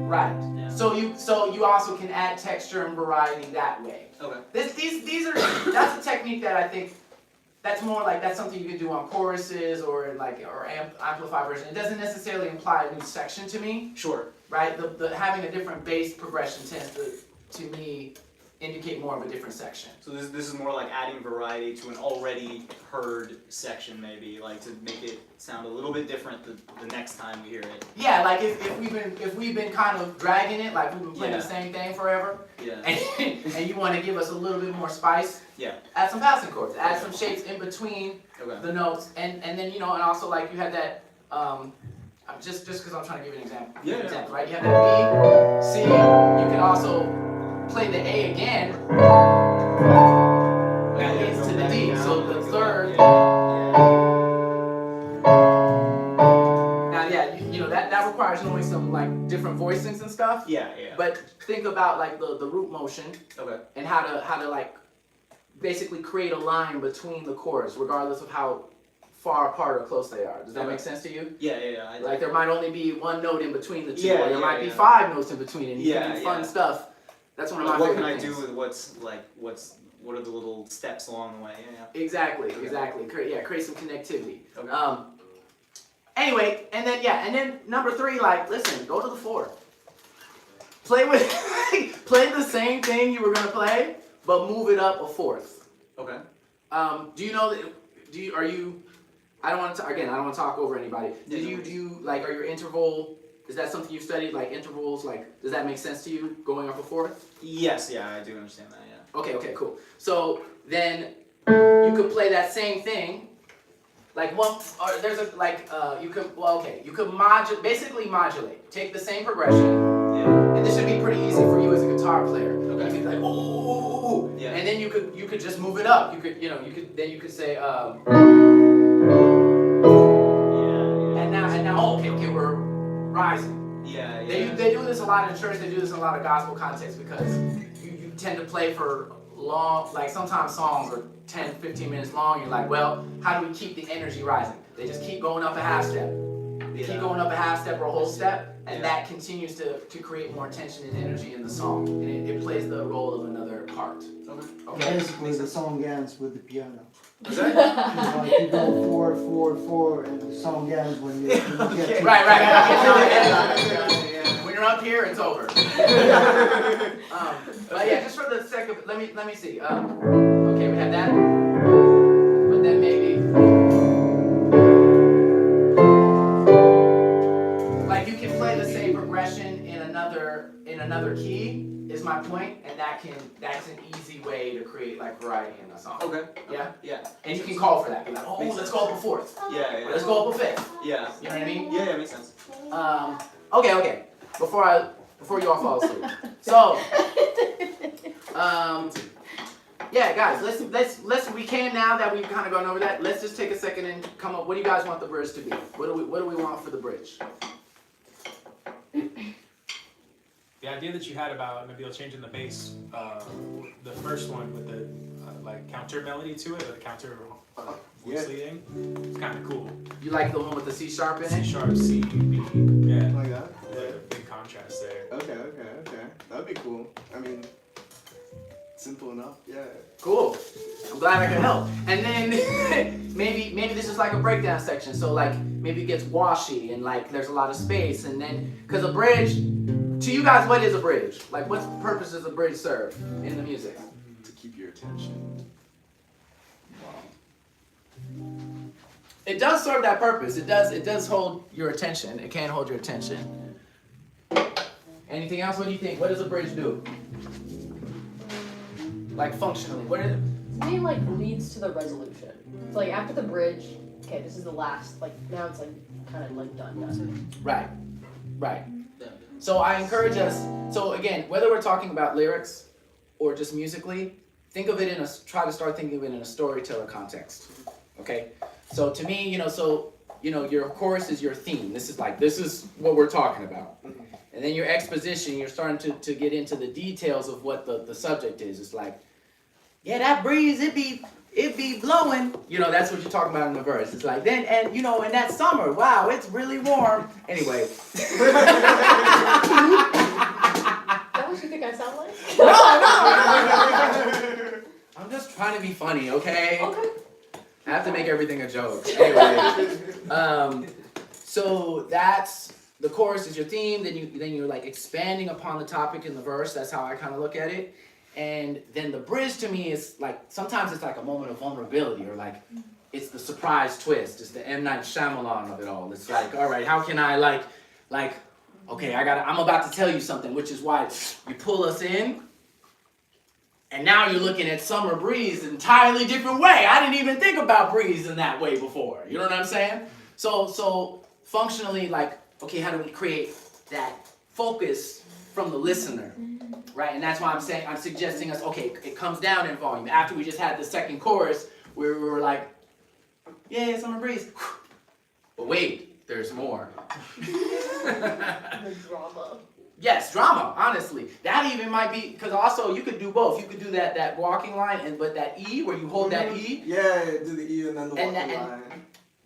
Right. Yeah. So you also can add texture and variety that way. Okay. These are that's a technique that I think that's more like that's something you can do on choruses or amplify version. It doesn't necessarily imply a new section to me, Sure. right? The having a different bass progression tends to me indicate more of a different section. So this is more like adding variety to an already heard section, maybe, like to make it sound a little bit different the next time we hear it. Yeah, like if we've been kind of dragging it, like we've been playing Yeah. the same thing forever, Yeah. and you want to give us a little bit more spice, Yeah. add some passing chords, add some shapes in between Okay. the notes, and then and also like you had that just because I'm trying to give you an example. Yeah. Example, right? You have that B, C. You can also play the A again. That gets to the D. So the third. Now, that requires knowing some like different voicings and stuff. Yeah. But think about like the root motion Okay. and how to like basically create a line between the chords, regardless of how far apart or close they are. Does that make sense to you? Yeah. Like there might only be one note in between the two, Yeah, or there might be yeah. 5 notes in between, and you Yeah, can do fun yeah. stuff. That's one of Like, my what favorite can I things. do with what are the little steps along the way? Yeah. Exactly. Create some connectivity. Okay. Anyway, and then number 3, like, listen, go to the floor. Play the same thing you were gonna play, but move it up a fourth. Okay. Do you know that? Are you? I don't want to talk over anybody. Do Yeah, you like? Are your interval? Is that something you've studied? Like intervals? Like, does that make sense to you? Going up a fourth? Yes. Yeah, I do understand that. Yeah. Okay, cool. So then you could play that same thing, like you could basically modulate. Take the same progression, Yeah. and this should be pretty easy for you as a guitar player. Okay. You could be like ooh, Yeah. and then you could just move it up. You could say Yeah. and now okay, we're rising. Yeah. They do this a lot in church. They do this in a lot of gospel context because you tend to play for long, like sometimes songs are 10, 15 minutes long. You're like, well, how do we keep the energy rising? They just keep going up a half step. They keep going up a half step or a whole step, and that continues to create more tension and energy in the song. And it plays the role of another part. Okay. Basically, the song ends with the piano. Is that? It's like you go 4, and the song ends when you get to Right. Yeah. When you're up here, it's over. But yeah, just for the sake of let me see. Okay, we have that. But then maybe like you can play the same progression in another key. Is my point, and that's an easy way to create like variety in a song. Okay. Yeah. Yeah. And you can call for that. Be like, oh, let's go up a fourth. Yeah. Let's go up a fifth. Yeah. You know what I mean? Yeah. Makes sense. Okay. Before you all fall asleep. So, Yeah, guys, let's we can now that we've kind of gone over that. Let's just take a second and come up. What do you guys want the bridge to be? What do we want for the bridge? The idea that you had about maybe changing the bass, the first one with the like counter melody to it, or the counter voice leading, it's kind of cool. You like the one with the C sharp in C it? sharp, C, B, yeah. Like that? Like a big contrast there. Okay. That'd be cool. I mean, simple enough. Yeah. Cool. I'm glad I could help. And then maybe this is like a breakdown section. So like maybe it gets washy and like there's a lot of space, and then because a bridge, to you guys, what is a bridge? Like what purpose does a bridge serve in the music? To keep your attention. It does serve that purpose. It does hold your attention. It can hold your attention. Anything else? What do you think? What does a bridge do? Like functionally, what is it? To me, like leads to the resolution. So like after the bridge, okay, this is the last. Like now it's like kind of like done. Right. So I encourage us. So again, whether we're talking about lyrics or just musically, think of it try to start thinking of it in a storyteller context. Okay. So to me, your chorus is your theme. This is what we're talking about. And then your exposition, you're starting to get into the details of what the subject is. It's like, yeah, that breeze, it be blowing. That's what you're talking about in the verse. It's like, then, and in that summer, wow, it's really warm. Anyway. That what you think I sound like? No. I'm just trying to be funny, okay? Okay. I have to make everything a joke. Anyway, so that's the chorus is your theme. Then you're like expanding upon the topic in the verse. That's how I kind of look at it. And then the bridge to me is like sometimes it's like a moment of vulnerability, or like it's the surprise twist. It's the M. Night Shyamalan of it all. It's like, all right, how can I like okay, I'm about to tell you something, which is why you pull us in. And now you're looking at Summer Breeze an entirely different way. I didn't even think about Breeze in that way before. You know what I'm saying? So functionally, like, okay, how do we create that focus from the listener, right? And that's why I'm suggesting us, okay, it comes down in volume. After we just had the second chorus, where we were like, yeah, Summer Breeze. But wait, there's more. The drama. Yes, drama, honestly. That even might be, because also you could do both. You could do that walking line, but that E, where you hold that E. Yeah, do the E and then the walking line.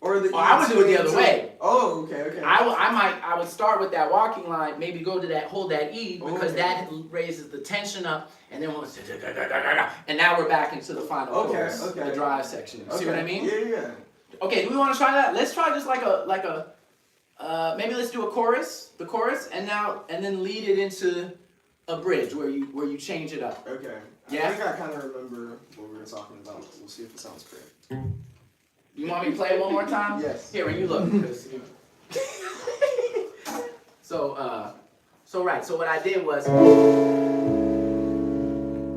Or the E. I would do it the other way. Oh, okay. I would start with that walking line, maybe go to hold that E, because that raises the tension up, and then and now we're back into the final chorus, the drive section. See what I mean? Yeah. Okay, do we want to try that? Let's try just like a maybe let's do the chorus, and then lead it into a bridge where you change it up. Okay. Yeah? I think I kind of remember what we were talking about. We'll see if it sounds great. You want me to play it one more time? Yes. Here, when you look. So what I did was,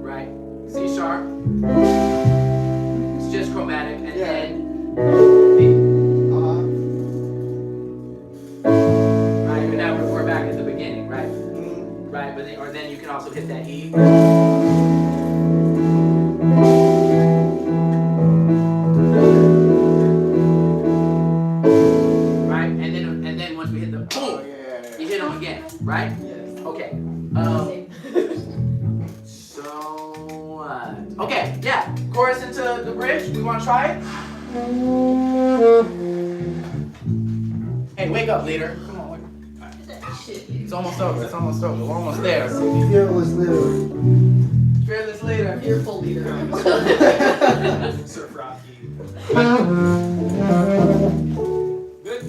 right, C sharp, it's just chromatic, and then B. Right, but now we're back at the beginning, right? Right, but then you can also hit that E. Right, and then once we hit the boom, you hit them again, right? Yes. Okay. Okay, yeah. Chorus into the bridge. We want to try it? Hey, wake up, leader. Come on, wake up. It's almost over. We're almost there. Fearless leader. Fearless leader. Fearful leader. Surf Rocky. Good.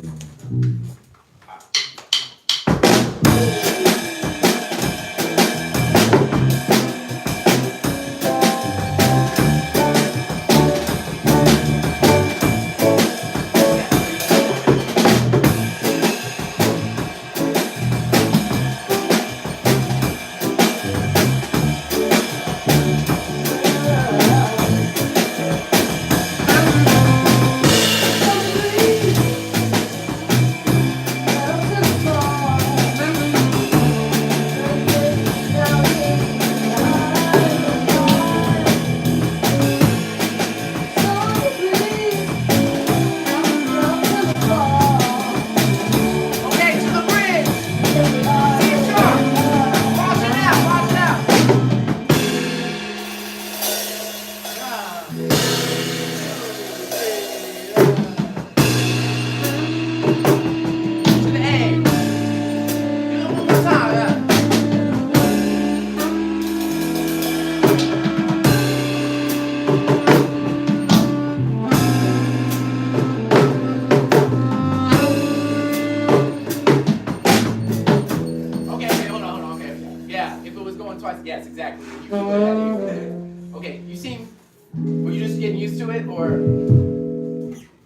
or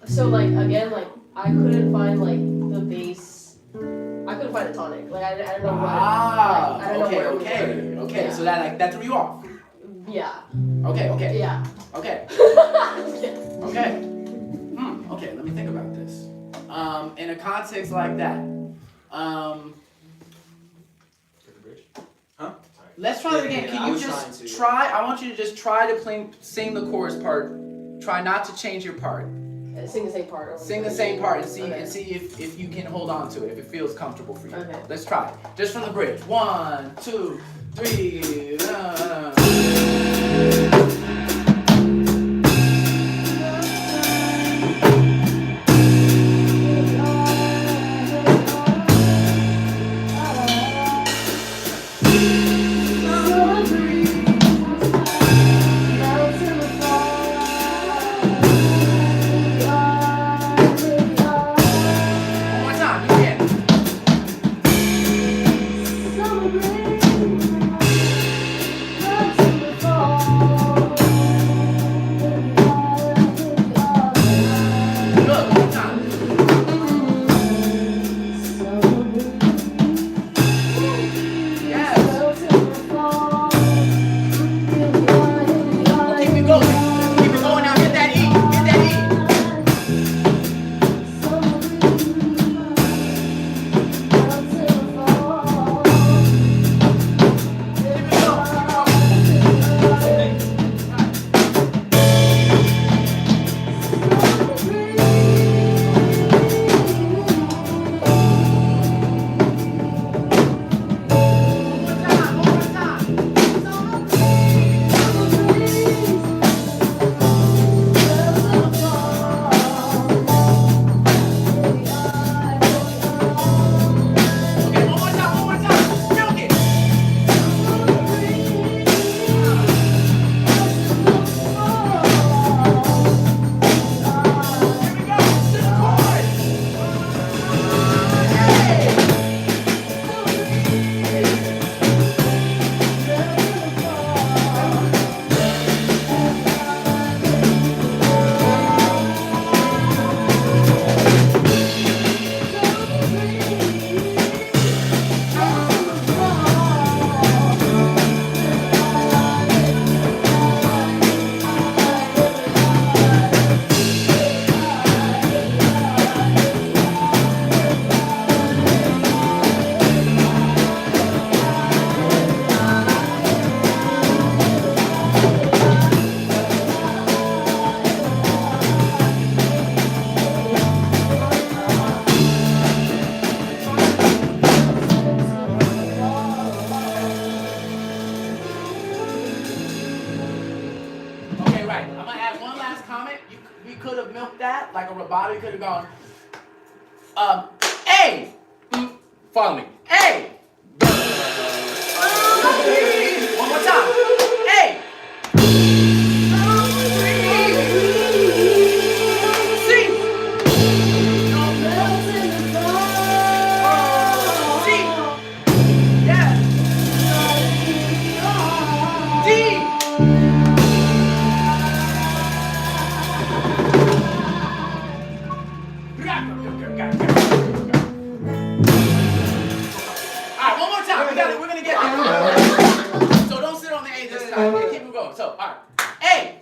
So like again, like I couldn't find like the bass. I couldn't find a tonic. Like I don't know what. I don't know where we were. okay. Yeah. So that threw you off. Yeah. Okay. Yeah. Okay. Okay. Okay, let me think about this. In a context like that, let's try that again. Yeah, Can I you was just trying to. try? I want you to just try to sing the chorus part. Try not to change your part. Sing the same part. Over Sing the again. same part and see Okay. if you can hold on to it, if it feels comfortable for you. Okay. Let's try it. Just from the bridge. 1, 2, 3. One more time. You can. Good. One more time. Yes. Keep it going. Keep it going now. Get that E. Get that E. Okay, one more time. Milk it. Here we go. To the chorus. Hey. Okay, right. I'm gonna add one last comment. We could have milked that like a robotic could have gone. A. Follow me. A. One more time. A. C. C. Yes. D. Alright, one more time. We're gonna get there. So don't sit on the A this time. Yeah, keep it going. So, alright. A.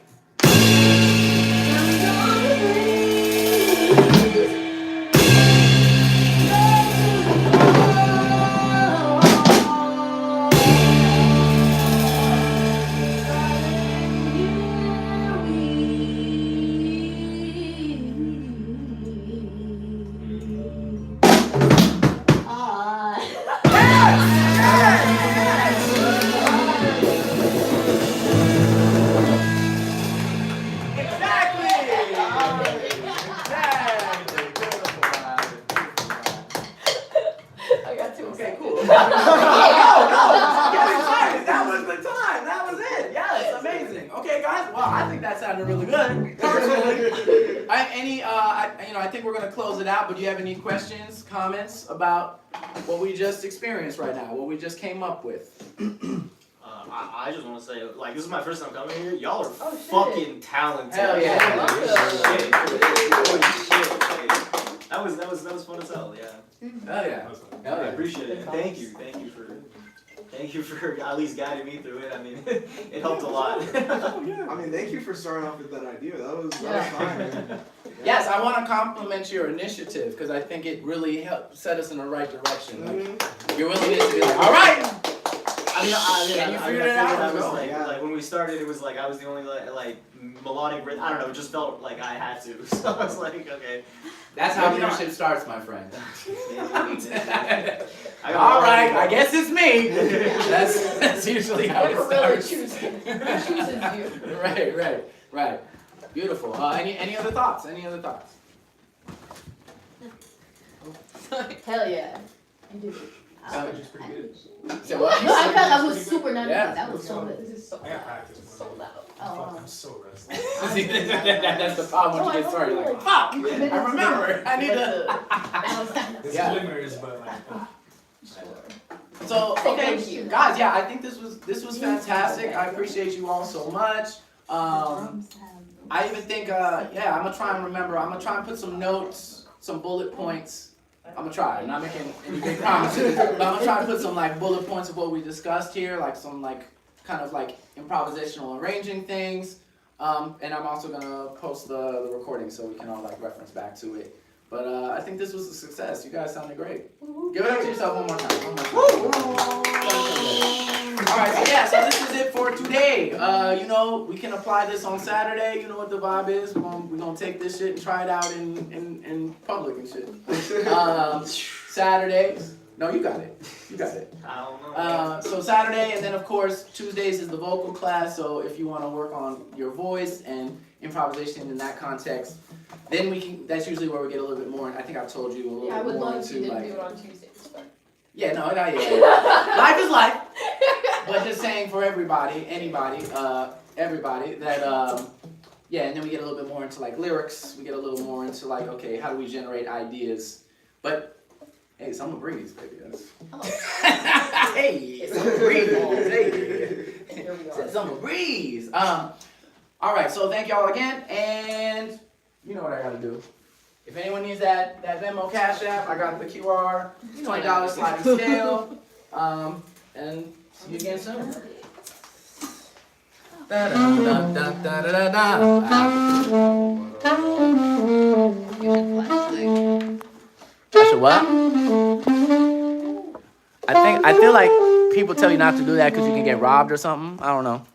I got too Okay, excited. cool. No, get excited. That was the time. That was it. Yes, amazing. Okay, guys. Well, I think that sounded really good. Personally, I think we're gonna close it out. But do you have any questions, comments about what we just experienced right now? What we just came up with? I just want to say, like, this is my first time coming here. Y'all are Oh, shit. fucking talented. Hell yeah. Holy shit. Holy shit. Like, that was fun as hell. Yeah. Hell yeah. That was fun. Hell I yeah. appreciate it. Thank you for at least guiding me through it. I mean, it helped a lot. I mean, thank you for starting off with that idea. That was fine. Yes, I want to compliment your initiative because I think it really helped set us in the right direction. Like, your willingness to be like, all right. I You figured it out, I was go. like when we started, it was like I was the only like melodic rhythm. I don't know. It just felt like I had to. So I was like, okay. That's how Maybe not. leadership starts, my friend. I got All a lot right, of- I guess it's me. That's usually how it Never really starts. chooses you. Right. Beautiful. Any other thoughts? Any other thoughts? Hell yeah. You did it. Which is pretty good. So what? No, I felt that was super nice. Yeah. That was so good. This is so I got loud. practice This is so more. loud. Oh, I'm so restless. See, that's the problem when you get started. You're like, fuck, I remember. I need to. There's Yeah. glimmers, but like, So okay, Thank you. guys. Yeah, I think this was fantastic. I appreciate you all so much. I even think, I'm gonna try and remember. I'm gonna try and put some notes, some bullet points. I'm gonna try. I'm not making any big promises, but I'm gonna try and put some like bullet points of what we discussed here, like some like kind of like improvisational arranging things. And I'm also gonna post the recording so we can all like reference back to it. But I think this was a success. You guys sounded great. Give it up to yourself one more time. All right, so yeah, so this is it for today. We can apply this on Saturday. You know what the vibe is. We're gonna take this shit and try it out in public and shit. Saturdays. No, you got it. You got it. I don't know. So Saturday, and then of course Tuesdays is the vocal class. So if you want to work on your voice and improvisation in that context, then we can. That's usually where we get a little bit more. I think I've told you a little Yeah, I bit would more love if you into didn't like. do it on Tuesdays. But... Yeah, no, not yet. Life is life. But just saying for everybody, anybody, everybody that and then we get a little bit more into like lyrics. We get a little more into like, okay, how do we generate ideas? But hey, summer breeze, baby. That's... hey, summer breeze. Hey, Here we are. summer breeze. All right, so thank y'all again, and you know what I gotta do. If anyone needs that Venmo Cash App, I got the QR, $20 sliding scale, and see you again soon. I should what? I feel like people tell you not to do that because you can get robbed or something. I don't know.